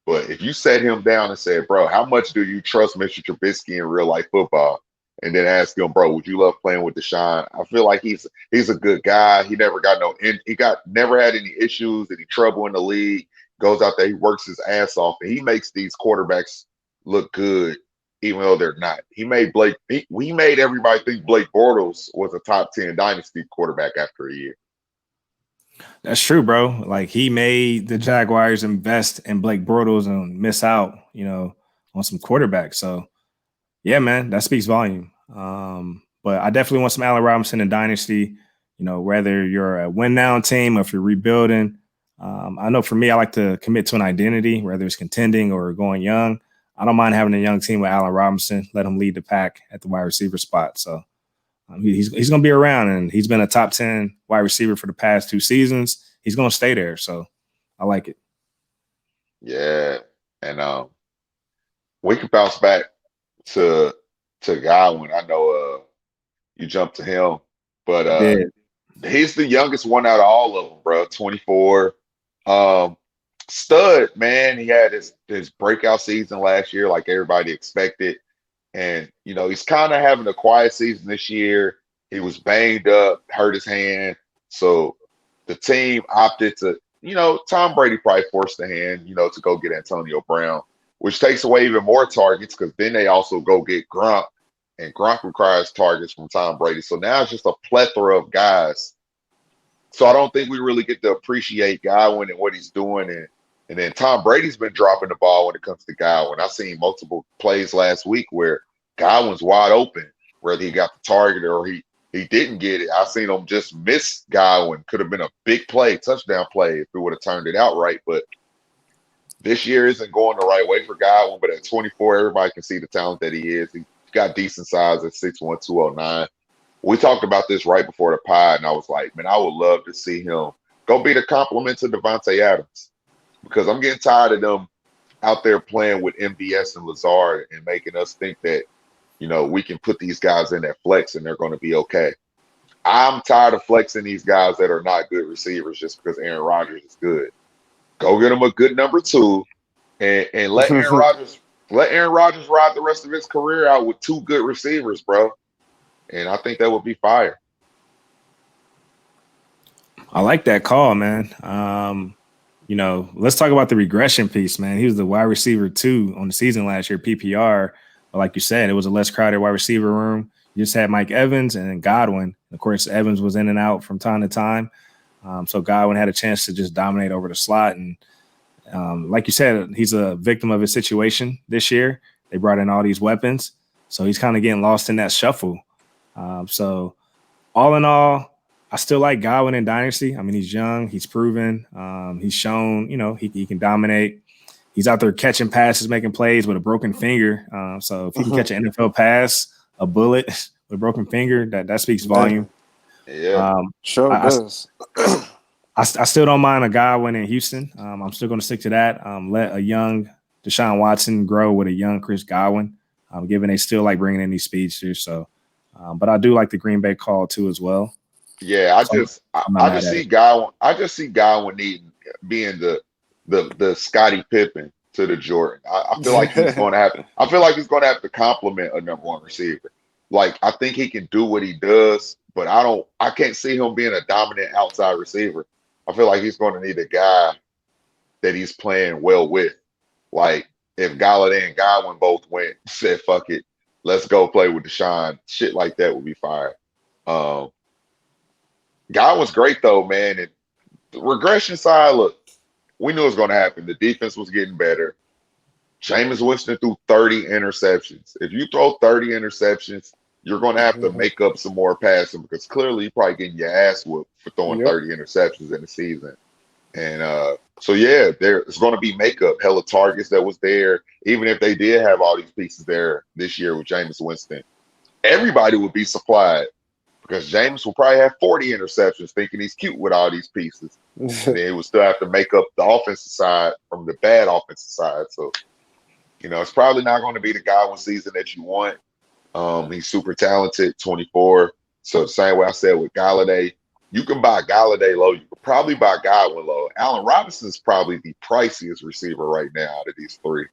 But if you set him down and said, bro, how much do you trust Mr. Trubisky in real life football? And then ask him, bro, would you love playing with Deshaun? I feel like he's a good guy. He never got never had any issues, any trouble in the league. Goes out there, he works his ass off, and he makes these quarterbacks look good, even though they're not. He made everybody think Blake Bortles was a top 10 dynasty quarterback after a year. That's true, bro. Like, he made the Jaguars invest in Blake Bortles and miss out, on some quarterbacks. So, yeah, man, that speaks volume. But I definitely want some Allen Robinson in Dynasty, whether you're a win-now team or if you're rebuilding. I know for me, I like to commit to an identity, whether it's contending or going young. I don't mind having a young team with Allen Robinson. Let him lead the pack at the wide receiver spot. So he's going to be around, and he's been a top 10 wide receiver for the past 2 seasons. He's going to stay there. So I like it. Yeah, and we can bounce back to Godwin. I know you jumped to him, but he's the youngest one out of all of them, bro. 24. Stud, man. He had his breakout season last year, like everybody expected. And, he's kind of having a quiet season this year. He was banged up, hurt his hand. So the team opted to, Tom Brady probably forced the hand, to go get Antonio Brown, which takes away even more targets because then they also go get Gronk. And Gronk requires targets from Tom Brady. So now it's just a plethora of guys. So I don't think we really get to appreciate Godwin and what he's doing. And then Tom Brady's been dropping the ball when it comes to Godwin. I've seen multiple plays last week where Godwin's wide open, whether he got the target or he didn't get it. I've seen him just miss Godwin. Could have been a big play, touchdown play if he would have turned it out right. But this year isn't going the right way for Godwin. But at 24, everybody can see the talent that he is. He's got decent size at 6'1", 209. We talked about this right before the pod, and I was like, man, I would love to see him go be the compliment to Devontae Adams because I'm getting tired of them out there playing with MVS and Lazard and making us think that, we can put these guys in that flex and they're going to be okay. I'm tired of flexing these guys that are not good receivers just because Aaron Rodgers is good. Go get him a good number 2 and let Aaron Rodgers ride the rest of his career out with 2 good receivers, bro. And I think that would be fire. I like that call, man. Let's talk about the regression piece, man. He was the wide receiver 2 on the season last year, PPR. But like you said, it was a less crowded wide receiver room. You just had Mike Evans and then Godwin. Of course, Evans was in and out from time to time. So Godwin had a chance to just dominate over the slot. And like you said, he's a victim of his situation this year. They brought in all these weapons. So he's kind of getting lost in that shuffle. So all in all, I still like Godwin in Dynasty. I mean, he's young, he's proven, he's shown, he can dominate. He's out there catching passes, making plays with a broken finger. So if he can catch an NFL pass, a bullet with a broken finger, that speaks volume. Yeah, sure does. I still don't mind a Godwin in Houston. I'm still going to stick to that. Let a young Deshaun Watson grow with a young Chris Godwin, given they still like bringing in these speedsters. So, but I do like the Green Bay call too as well. Yeah, I just see Godwin needing being the Scottie Pippen to the Jordan. I feel like he's going to have. I feel like he's going to have to complement a number 1 receiver. Like I think he can do what he does, but I can't see him being a dominant outside receiver. I feel like he's going to need a guy that he's playing well with. Like if Galladay and Godwin both said fuck it, let's go play with Deshaun. Shit like that would be fire. Godwin's great though, man. And the regression side, look, we knew it was going to happen. The defense was getting better. Jameis Winston threw 30 interceptions. If you throw 30 interceptions, you're going to have to make up some more passing because clearly you're probably getting your ass whooped for throwing 30 interceptions in the season. And so, yeah, there's going to be makeup, hella targets that was there. Even if they did have all these pieces there this year with Jameis Winston, everybody would be supplied because Jameis will probably have 40 interceptions thinking he's cute with all these pieces. And then he would still have to make up the offensive side from the bad offensive side. So, it's probably not going to be the Godwin season that you want. He's super talented, 24. So the same way I said with Galladay, you can buy Galladay low. You could probably buy Godwin low. Allen Robinson is probably the priciest receiver right now out of these 3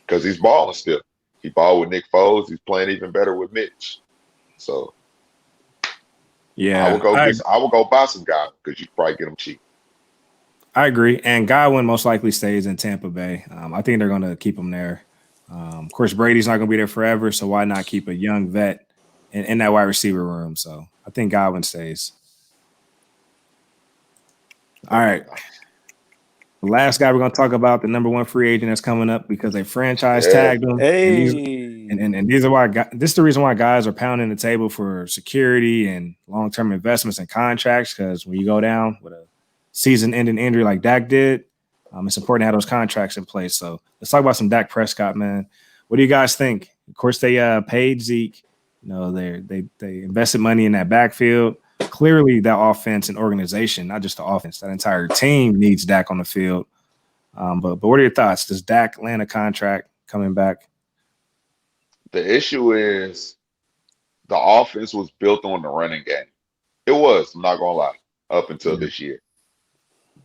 because he's balling still. He balled with Nick Foles. He's playing even better with Mitch. So, yeah, I will go buy some guys because you can probably get them cheap. I agree. And Godwin most likely stays in Tampa Bay. I think they're going to keep him there. Of course, Brady's not going to be there forever, so why not keep a young vet in that wide receiver room? So I think Godwin stays. All right. The last guy we're going to talk about, the number 1 free agent that's coming up because they franchise tagged him. Hey. And these are why this is the reason why guys are pounding the table for security and long-term investments and contracts because when you go down with a season-ending injury like Dak did, It's important to have those contracts in place. So let's talk about some Dak Prescott, man. What do you guys think? Of course, they paid Zeke. They invested money in that backfield. Clearly, that offense and organization, not just the offense, that entire team needs Dak on the field. But what are your thoughts? Does Dak land a contract coming back? The issue is the offense was built on the running game. It was, I'm not going to lie, up until this year.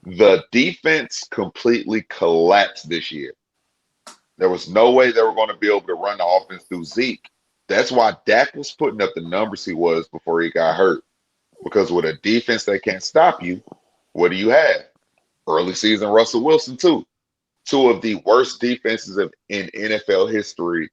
The defense completely collapsed this year. There was no way they were going to be able to run the offense through Zeke. That's why Dak was putting up the numbers he was before he got hurt. Because with a defense that can't stop you, what do you have? Early season Russell Wilson, too. Two of the worst defenses in NFL history.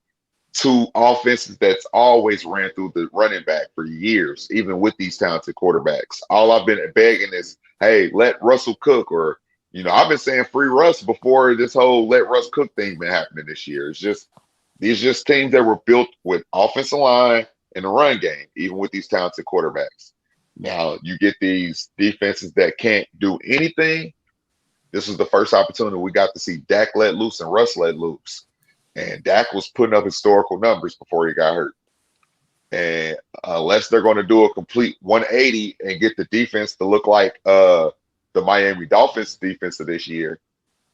Two offenses that's always ran through the running back for years, even with these talented quarterbacks. All I've been begging is, hey, let Russell cook, or, I've been saying free Russ before this whole let Russ cook thing been happening this year. These just teams that were built with offensive line and the run game, even with these talented quarterbacks. Now you get these defenses that can't do anything. This was the first opportunity we got to see Dak let loose and Russ let loose. And Dak was putting up historical numbers before he got hurt. And unless they're going to do a complete 180 and get the defense to look like the Miami Dolphins defense of this year,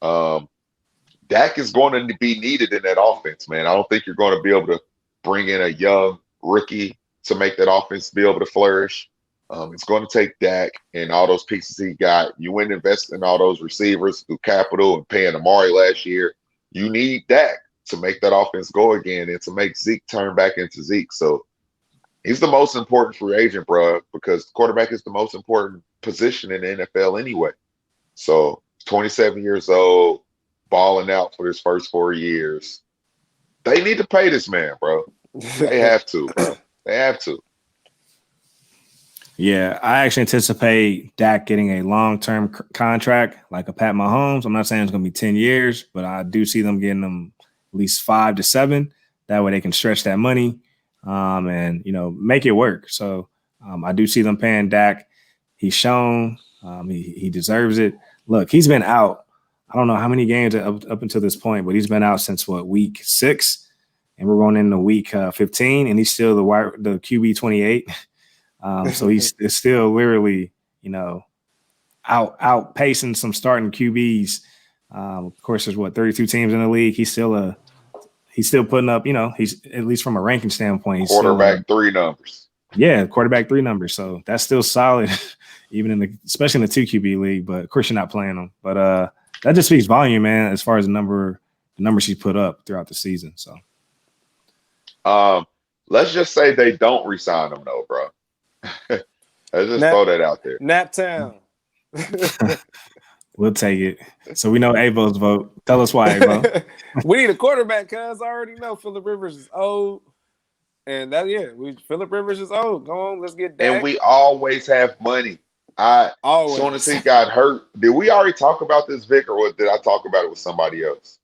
Dak is going to be needed in that offense, man. I don't think you're going to be able to bring in a young rookie to make that offense be able to flourish. It's going to take Dak and all those pieces he got. You went investing in all those receivers through capital and paying Amari last year. You need Dak to make that offense go again and to make Zeke turn back into Zeke. So he's the most important free agent, bro, because quarterback is the most important position in the NFL anyway. So 27 years old, balling out for his first 4 years. They need to pay this man, bro. They have to, bro. They have to. Yeah, I actually anticipate Dak getting a long-term contract like a Pat Mahomes. I'm not saying it's going to be 10 years, but I do see them getting them at least 5 to 7. That way they can stretch that money and, make it work. So I do see them paying Dak. He's shown he deserves it. Look, he's been out. I don't know how many games up until this point, but he's been out since, week 6? And we're going into week 15, and he's still the QB 28. So he's still literally, outpacing some starting QBs. Of course, there's 32 teams in the league. He's still putting up, he's at least from a ranking standpoint. He's quarterback still, 3 numbers. Yeah, quarterback 3 numbers. So that's still solid, even especially in the 2 QB league. But of course, you're not playing them. But that just speaks volume, man, as far as the numbers he's put up throughout the season. So, let's just say they don't re-sign him, though, bro. Let's just throw that out there. Naptown. We'll take it. So we know Avo's vote. Tell us why, Avo. We need a quarterback, cuz I already know Phillip Rivers is old. And Phillip Rivers is old. Go on, let's get Dak. And we always have money. As soon as he got hurt, did we already talk about this, Vic, or did I talk about it with somebody else?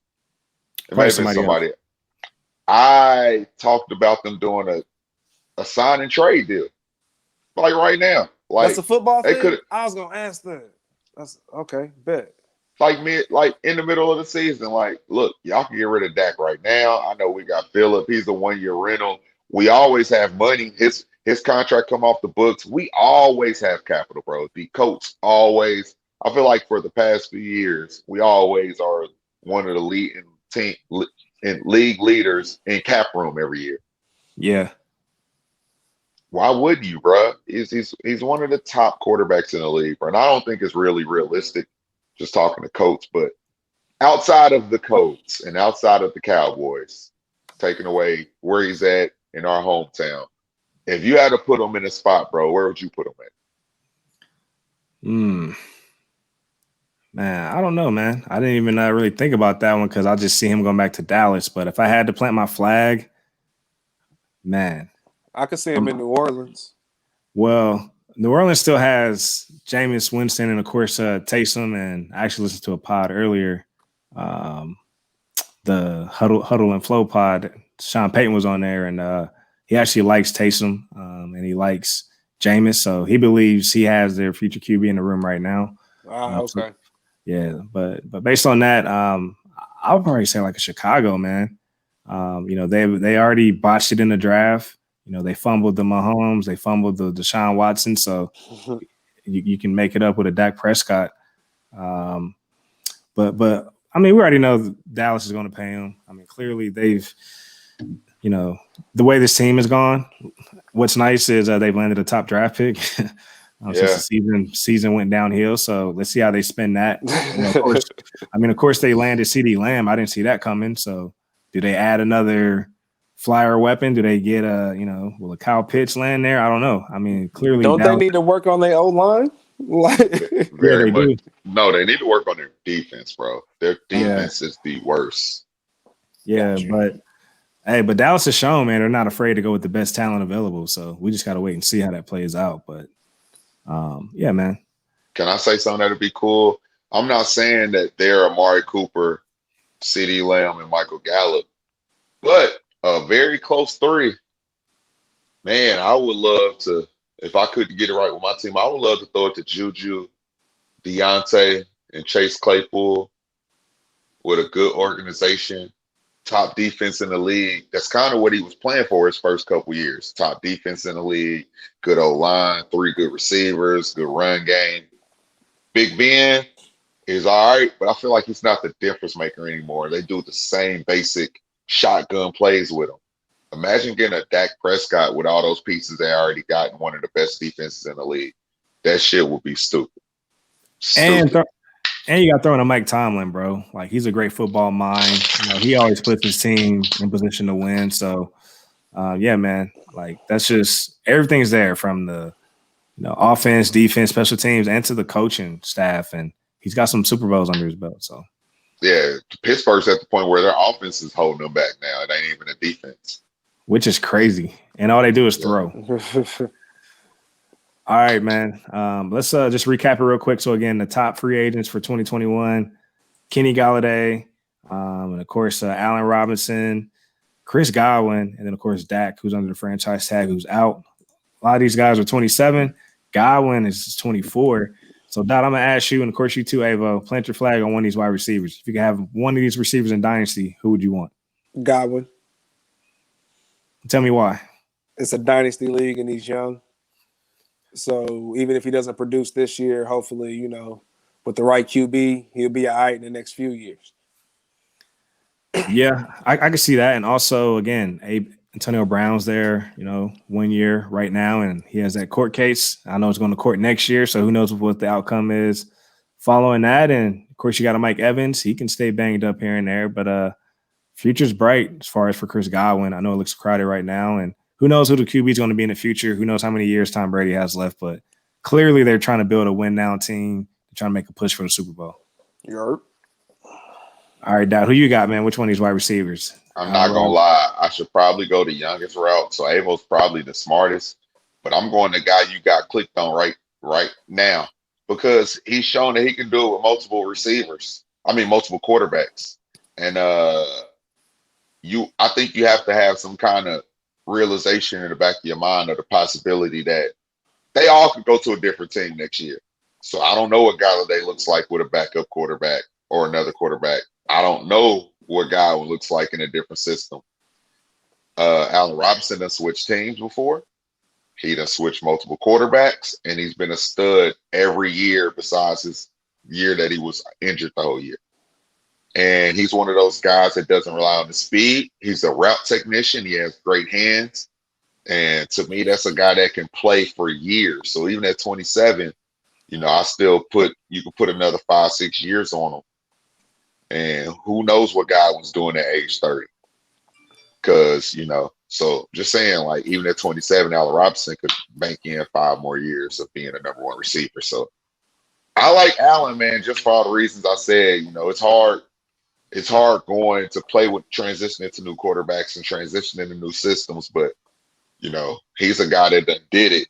It might have been somebody else. I talked about them doing a sign and trade deal. Like right now. Like that's a football thing? I was gonna ask that. That's okay, bet. Like in the middle of the season, like, look, y'all can get rid of Dak right now. I know we got Phillip. He's a 1-year rental. We always have money. His contract come off the books. We always have capital, bro. The coach always. I feel like for the past few years, we always are one of the league leaders in cap room every year. Yeah. Why would you, bro? He's one of the top quarterbacks in the league, bro. And I don't think it's really realistic just talking to Colts, but outside of the Colts and outside of the Cowboys, taking away where he's at in our hometown, if you had to put him in a spot, bro, where would you put him at? Man, I don't know, man. I didn't even really think about that one because I just see him going back to Dallas. But if I had to plant my flag, man. I could see him in New Orleans. Well, New Orleans still has Jameis Winston and, of course, Taysom. And I actually listened to a pod earlier, the Huddle and Flow pod. Sean Payton was on there, and he actually likes Taysom and he likes Jameis. So he believes he has their future QB in the room right now. Okay. Yeah, but based on that, I would probably say like a Chicago, man. They already botched it in the draft. They fumbled the Mahomes, they fumbled the Deshaun Watson, so you can make it up with a Dak Prescott. But I mean, we already know Dallas is going to pay him. I mean, clearly they've, the way this team has gone. What's nice is they've landed a top draft pick since the season went downhill. So let's see how they spend that. Of course, they landed CeeDee Lamb. I didn't see that coming. So do they add another flyer weapon? Do they get will a Kyle Pitts land there? I don't know. I mean, clearly, don't they need to work on their O-line? Very much. No, they need to work on their defense, bro. Their defense is the worst. Yeah, but Dallas has shown, man, they're not afraid to go with the best talent available. So we just got to wait and see how that plays out. But yeah, man. Can I say something that'd be cool? I'm not saying that they're Amari Cooper, CeeDee Lamb, and Michael Gallup, but a very close three. Man, I would love to, if I could get it right with my team, I would love to throw it to Juju, Deontay, and Chase Claypool with a good organization, top defense in the league. That's kind of what he was playing for his first couple years. Top defense in the league, good O-line, 3 good receivers, good run game. Big Ben is all right, but I feel like he's not the difference maker anymore. They do the same basic shotgun plays with him. Imagine getting a Dak Prescott with all those pieces they already got in one of the best defenses in the league. That shit would be stupid. And you got throwing a Mike Tomlin, bro. Like, he's a great football mind. He always puts his team in position to win. So, yeah, man. Like, that's just everything's there from the offense, defense, special teams, and to the coaching staff. And he's got some Super Bowls under his belt. So, yeah, Pittsburgh's at the point where their offense is holding them back now. It ain't even a defense, which is crazy. And all they do is throw. All right, man. Let's just recap it real quick. So, again, the top free agents for 2021, Kenny Golladay, and, of course, Allen Robinson, Chris Godwin, and then, of course, Dak, who's under the franchise tag, who's out. A lot of these guys are 27. Godwin is 24. So, Dot, I'm going to ask you, and, of course, you too, Avo, plant your flag on one of these wide receivers. If you could have one of these receivers in Dynasty, who would you want? Godwin. Tell me why. It's a Dynasty league, and he's young. So even if he doesn't produce this year, hopefully, with the right QB, he'll be all right in the next few years. Yeah, I can see that. And also, again, Antonio Brown's there, 1 year right now, and he has that court case. I know it's going to court next year, so who knows what the outcome is following that. And, of course, you got a Mike Evans. He can stay banged up here and there, but future's bright as far as for Chris Godwin. I know it looks crowded right now, and who knows who the QB is going to be in the future? Who knows how many years Tom Brady has left? But clearly they're trying to build a win-now team. They're trying to make a push for the Super Bowl. Yep. All right, Dad, who you got, man? Which one of these wide receivers? I'm not going to lie. I should probably go the youngest route. So Avo's probably the smartest. But I'm going the guy you got clicked on right now because he's shown that he can do it with multiple quarterbacks. And I think you have to have some kind of realization in the back of your mind of the possibility that they all could go to a different team next year. So I don't know what Golladay looks like with a backup quarterback or another quarterback. I don't know what Godwin looks like in a different system. Allen Robinson done switched teams before. He done switched multiple quarterbacks, and he's been a stud every year besides his year that he was injured the whole year. And he's one of those guys that doesn't rely on the speed. He's a route technician. He has great hands. And to me, that's a guy that can play for years. So even at 27, I still you can put another 5-6 years on him. And who knows what Godwin's doing at age 30. Because, so just saying, like, even at 27, Allen Robinson could bank in 5 more years of being a number 1 receiver. So I like Allen, man, just for all the reasons I said. It's hard. It's hard going to play with transitioning to new quarterbacks and transitioning to new systems, but he's a guy that did it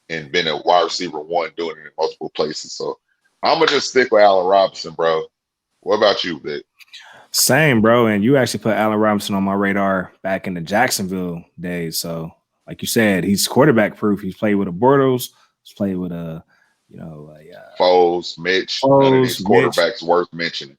and been a wide receiver 1 doing it in multiple places. So I'm gonna just stick with Allen Robinson, bro. What about you, Vic? Same, bro. And you actually put Allen Robinson on my radar back in the Jacksonville days. So, like you said, he's quarterback proof. He's played with the Bortles. He's played with like Foles, Mitch, none of these Foles, Mitch. quarterbacks worth mentioning.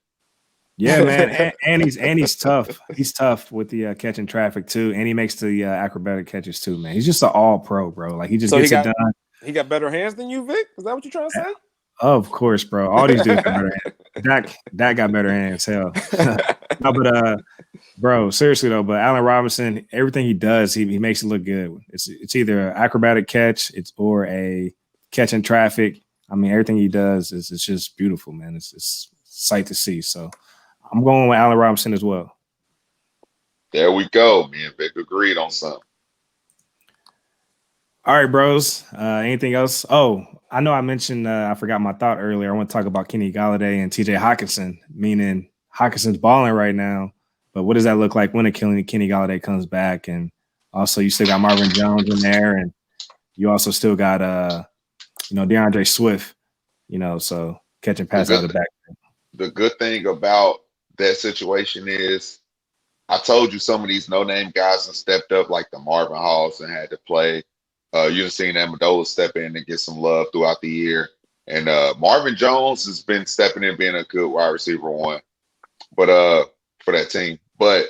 Yeah, man, and he's tough. He's tough with the catching traffic too, and he makes the acrobatic catches too, man. He's just an all pro, bro. Like he just gets it done. He got better hands than you, Vic. Is that what you're trying to say? Of course, bro. All these dudes got better hands. Dak got better hands. Hell, no, but bro, seriously though. But Allen Robinson, everything he does, he makes it look good. It's either an acrobatic catch, or a catch in traffic. I mean, everything he does is just beautiful, man. It's sight to see. So I'm going with Allen Robinson as well. There we go. Me and Vic agreed on something. All right, bros. Anything else? Oh, I know I mentioned I forgot my thought earlier. I want to talk about Kenny Golladay and TJ Hawkinson, meaning Hawkinson's balling right now. But what does that look like when a Kenny Golladay comes back? And also, you still got Marvin Jones in there, and you also still got DeAndre Swift. So catching passes out of the back. The good thing about that situation is, I told you some of these no-name guys have stepped up, like the Marvin Halls, and had to play. You've seen Amendola step in and get some love throughout the year. And Marvin Jones has been stepping in, being a good wide receiver one, but for that team. But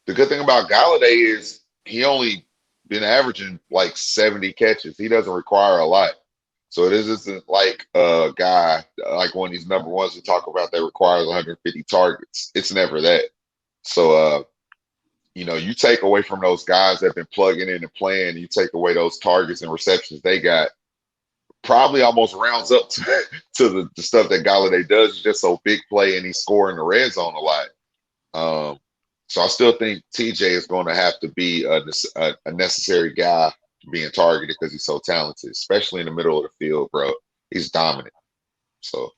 the good thing about Golladay is he only been averaging like 70 catches. He doesn't require a lot. So this isn't like a guy like one of these number ones we talk about that requires 150 targets. It's never that. So, you take away from those guys that have been plugging in and playing, you take away those targets and receptions they got, probably almost rounds up to the stuff that Golladay does. He's just so big play and he's scoring the red zone a lot. So I still think TJ is going to have to be a necessary guy being targeted because he's so talented, especially in the middle of the field, bro. He's dominant. So.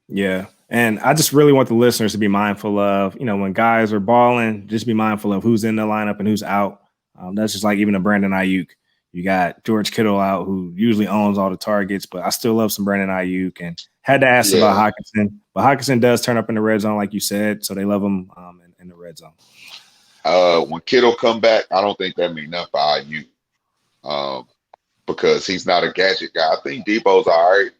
Yeah. And I just really want the listeners to be mindful of, when guys are balling, just be mindful of who's in the lineup and who's out. That's just like even a Brandon Ayuk. You got George Kittle out, who usually owns all the targets, but I still love some Brandon Ayuk, and had to ask about Hawkinson. But Hawkinson does turn up in the red zone, like you said, so they love him in the red zone. When Kittle come back, I don't think that means nothing for Ayuk, because he's not a gadget guy. I think Debo's all right.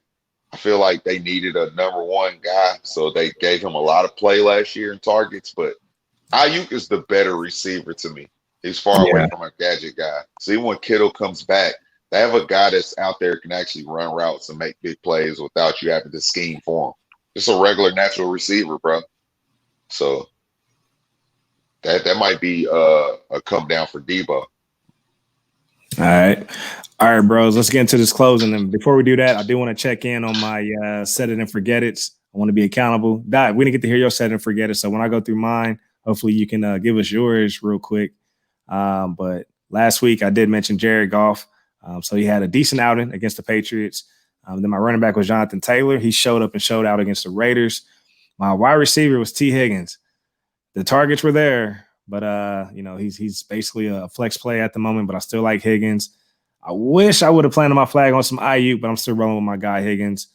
I feel like they needed a number one guy, so they gave him a lot of play last year in targets. But Ayuk is the better receiver to me. He's far away from a gadget guy. See, when Kittle comes back, they have a guy that's out there can actually run routes and make big plays without you having to scheme for him. Just a regular natural receiver, bro. So that might be a come down for Debo. All right, bros. Let's get into this closing. And before we do that, I do want to check in on my set it and forget it. I want to be accountable. Dot, we didn't get to hear your set it and forget it. So when I go through mine, hopefully you can give us yours real quick. But last week I did mention Jared Goff. So he had a decent outing against the Patriots. Then my running back was Jonathan Taylor. He showed up and showed out against the Raiders. My wide receiver was T. Higgins. The targets were there, but he's basically a flex play at the moment, but I still like Higgins. I wish I would have planted my flag on some Ayuk, but I'm still rolling with my guy Higgins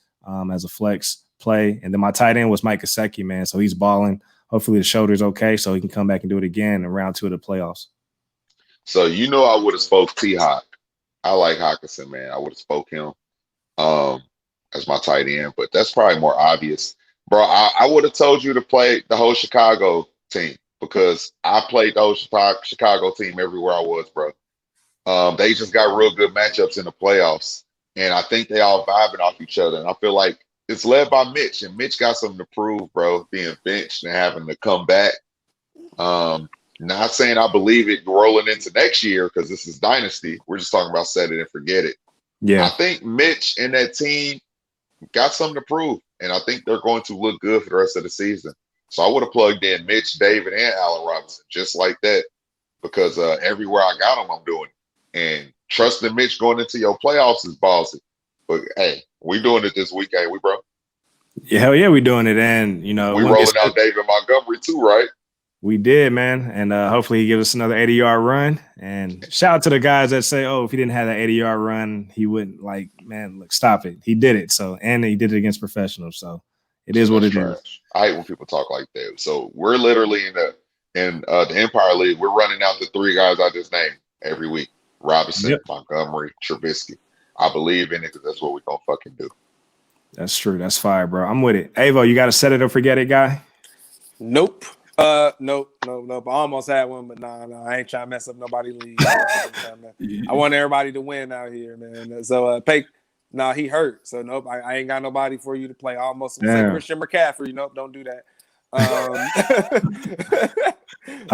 as a flex play. And then my tight end was Mike Gesicki, man. So he's balling. Hopefully the shoulder's okay so he can come back and do it again in round 2 of the playoffs. So I would have spoke T-Hawk. I like Hawkinson, man. I would have spoke him as my tight end, but that's probably more obvious. Bro, I would have told you to play the whole Chicago team because I played the whole Chicago team everywhere I was, bro. They just got real good matchups in the playoffs, and I think they all vibing off each other. And I feel like it's led by Mitch, and Mitch got something to prove, bro, being benched and having to come back. Not saying I believe it rolling into next year because this is Dynasty. We're just talking about set it and forget it. Yeah, I think Mitch and that team got something to prove, and I think they're going to look good for the rest of the season. So I would have plugged in Mitch, David, and Allen Robinson just like that because everywhere I got them, I'm doing it. And trusting Mitch going into your playoffs is ballsy. But, hey, we doing it this week, ain't we, bro? Yeah, hell yeah, we doing it. And, we rolling out David Montgomery too, right? We did, man. And hopefully he gives us another 80-yard run. And shout out to the guys that say, if he didn't have that 80-yard run, he wouldn't stop it. He did it. So, and he did it against professionals. So it is what it is. I hate when people talk like that. So we're literally in the Empire League. We're running out the 3 guys I just named every week. Robinson, Montgomery, Trubisky. I believe in it because that's what we're gonna fucking do. That's true. That's fire, bro. I'm with it. Avo, you got to set it or forget it, guy. Nope. Nope. I almost had one, but nah. I ain't trying to mess up nobody's league. I want everybody to win out here, man. So, Pake, he hurt. So, nope. I ain't got nobody for you to play. I almost say Christian McCaffrey. Nope. Don't do that. I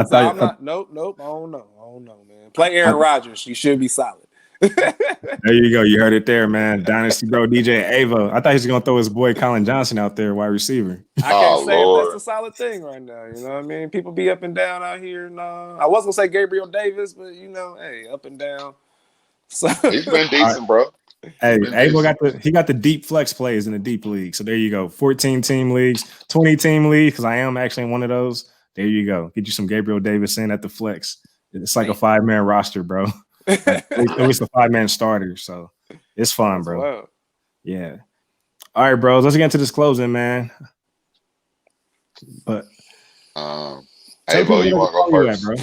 thought. Nope. I don't know, man. Play Aaron Rodgers. You should be solid. There you go. You heard it there, man. Dynasty Bro DJ Avo. I thought he was going to throw his boy Colin Johnson out there, wide receiver. I can't say if that's a solid thing right now. You know what I mean? People be up and down out here. Nah. I was going to say Gabriel Davis, but, hey, up and down. So he's been decent, bro. Hey, Avo got the deep flex plays in the deep league. So there you go. 14-team leagues, 20-team league, because I am actually in one of those. There you go. Get you some Gabriel Davis in at the flex. It's like a 5-man roster, bro. At least a 5-man starter, so it's fun, bro. Wow. Yeah. All right, bros. Let's get into this closing, man. But Avo, you want to go first, bro?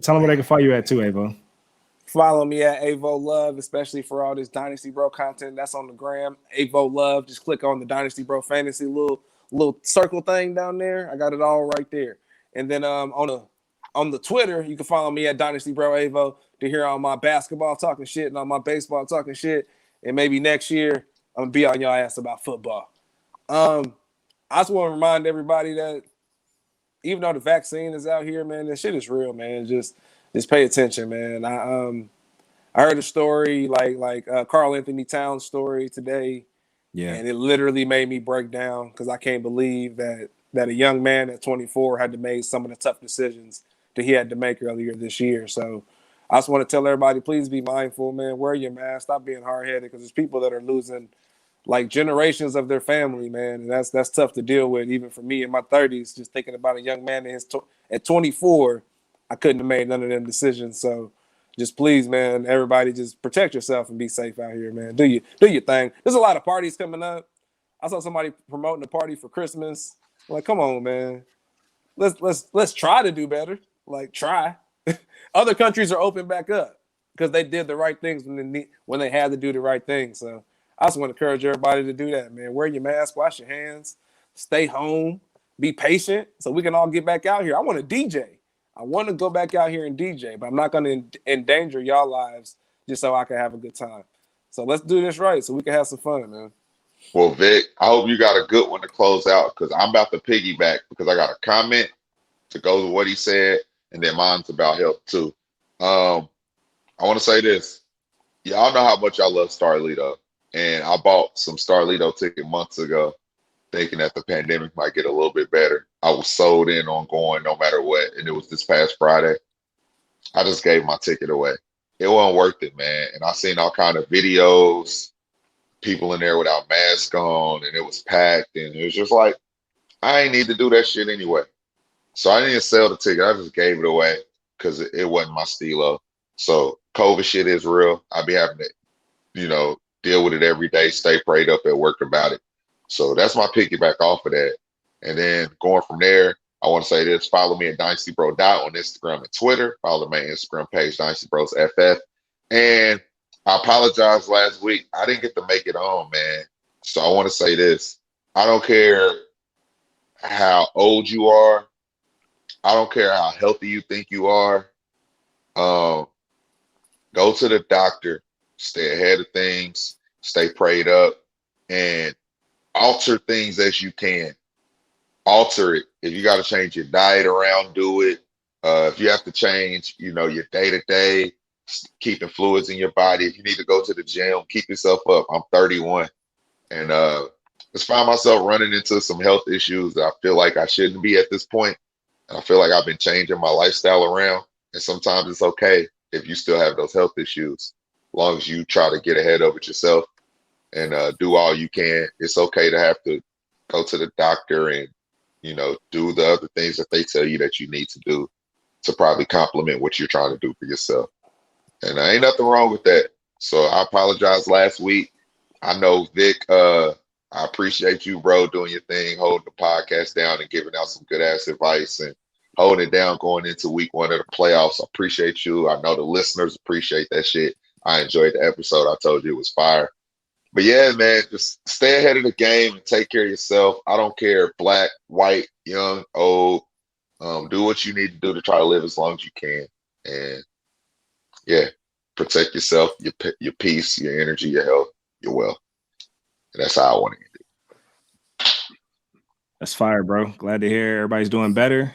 Tell them where they can follow you at too, Avo. Follow me at Avo Love, especially for all this Dynasty Bro content. That's on the gram. Avo Love. Just click on the Dynasty Bro Fantasy little circle thing down there. I got it all right there. And then on the Twitter, you can follow me at Dynasty Bro Avo to hear all my basketball talking shit and all my baseball talking shit. And maybe next year, I'm going to be on your ass about football. I just want to remind everybody that even though the vaccine is out here, man, this shit is real, man. Just pay attention, man. I heard a story like Carl Anthony Towns' story today. Yeah. And it literally made me break down because I can't believe that a young man at 24 had to make some of the tough decisions that he had to make earlier this year. So I just want to tell everybody, please be mindful, man. Wear your mask. Stop being hard-headed because there's people that are losing like generations of their family, man. And that's tough to deal with, even for me in my 30s, just thinking about a young man at 24, I couldn't have made none of them decisions. So just please, man, everybody just protect yourself and be safe out here, man. Do your thing. There's a lot of parties coming up. I saw somebody promoting a party for Christmas. I'm like, come on, man. Let's try to do better. Like, try. Other countries are open back up because they did the right things when they had to do the right thing. So I just want to encourage everybody to do that, man. Wear your mask, wash your hands, stay home, be patient so we can all get back out here. I want to DJ. I want to go back out here and DJ, but I'm not going to endanger y'all lives just so I can have a good time. So let's do this right so we can have some fun, man. Well, Vic, I hope you got a good one to close out because I'm about to piggyback because I got a comment to go with what he said, and then mine's about health too. I want to say this. Y'all know how much I love Starlito, and I bought some Starlito ticket months ago thinking that the pandemic might get a little bit better. I was sold in on going no matter what, and it was this past Friday. I just gave my ticket away. It wasn't worth it, man. And I seen all kind of videos, people in there without masks on, and it was packed, and it was just like, I ain't need to do that shit anyway. So I didn't sell the ticket. I just gave it away because it wasn't my stilo. So COVID shit is real. I be having to, deal with it every day, stay prayed up at work about it. So that's my piggyback off of that. And then going from there, I want to say this. Follow me at Dynasty Bro Dot on Instagram and Twitter. Follow my Instagram page, Dynasty Bros FF. And I apologize last week. I didn't get to make it on, man. So I want to say this. I don't care how old you are. I don't care how healthy you think you are. Go to the doctor. Stay ahead of things. Stay prayed up. And alter things as you can. Alter it. If you got to change your diet around, do it. If you have to change, your day-to-day, keeping fluids in your body. If you need to go to the gym, keep yourself up. I'm 31. And just find myself running into some health issues that I feel like I shouldn't be at this point. And I feel like I've been changing my lifestyle around. And sometimes it's okay if you still have those health issues, as long as you try to get ahead of it yourself and do all you can. It's okay to have to go to the doctor and, do the other things that they tell you that you need to do to probably complement what you're trying to do for yourself. And ain't nothing wrong with that. So I apologize last week. I know, Vic, I appreciate you, bro, doing your thing, holding the podcast down and giving out some good ass advice and holding it down going into week 1 of the playoffs. I appreciate you. I know the listeners appreciate that shit. I enjoyed the episode. I told you it was fire. But yeah, man, just stay ahead of the game and take care of yourself. I don't care, black, white, young, old. Do what you need to do to try to live as long as you can. And yeah, protect yourself, your peace, your energy, your health, your wealth. And that's how I want to end it. That's fire, bro. Glad to hear everybody's doing better.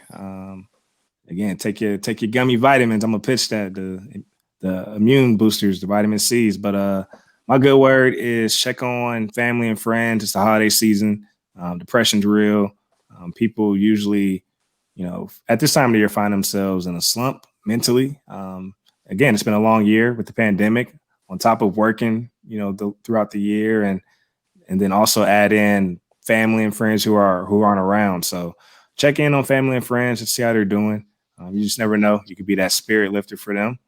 Again, take your gummy vitamins. I'm gonna pitch that the immune boosters, the vitamin C's. But my good word is check on family and friends. It's the holiday season. Depression's real. People usually, at this time of the year, find themselves in a slump mentally. Again, it's been a long year with the pandemic. On top of working, throughout the year, and then also add in family and friends who aren't around. So check in on family and friends and see how they're doing. You just never know. You could be that spirit lifter for them.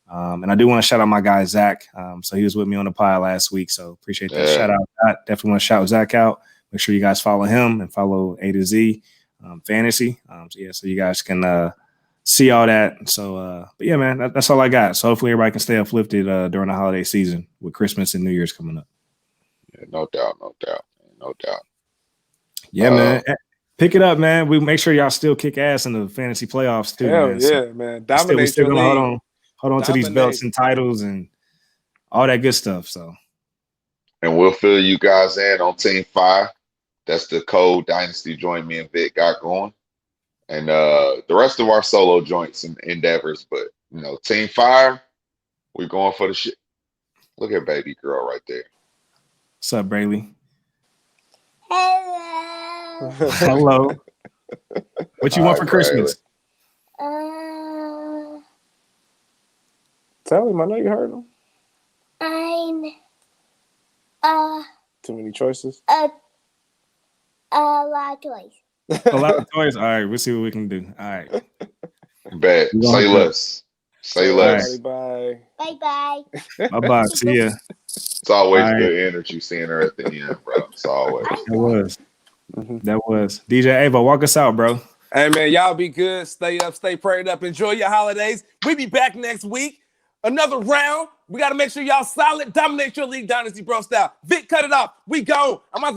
And I do want to shout out my guy, Zach. So he was with me on the pod last week. So appreciate that shout out. I definitely want to shout Zach out. Make sure you guys follow him and follow A to Z Fantasy. So you guys can see all that. So, but yeah, man, that's all I got. So hopefully everybody can stay uplifted during the holiday season with Christmas and New Year's coming up. Yeah, no doubt. Yeah, man. Pick it up, man. We make sure y'all still kick ass in the fantasy playoffs too. Hell man. yeah, man. Dominate we're still your gonna league. hold on to these belts and titles and all that good stuff. So, and we'll fill you guys in on Team 5. That's the code Dynasty joint me and Vic got going. And the rest of our solo joints and endeavors. But, Team 5, we're going for the shit. Look at baby girl right there. What's up, Brayley? Hello. Hello. What you want for Christmas? Tell him. I know you heard him. Too many choices. A lot of toys. A lot of toys. All right, we'll see what we can do. All right. Bet. Say less. Say less. Bye. Bye. Bye. See ya. It's always good energy seeing her at the end, bro. It's always. That was. DJ Ava, walk us out, bro. Hey, man, y'all be good. Stay up, stay prayed up. Enjoy your holidays. We be back next week. Another round. We got to make sure y'all solid. Dominate your league, Dynasty Bro Style. Vic, cut it off. We go. I'm out.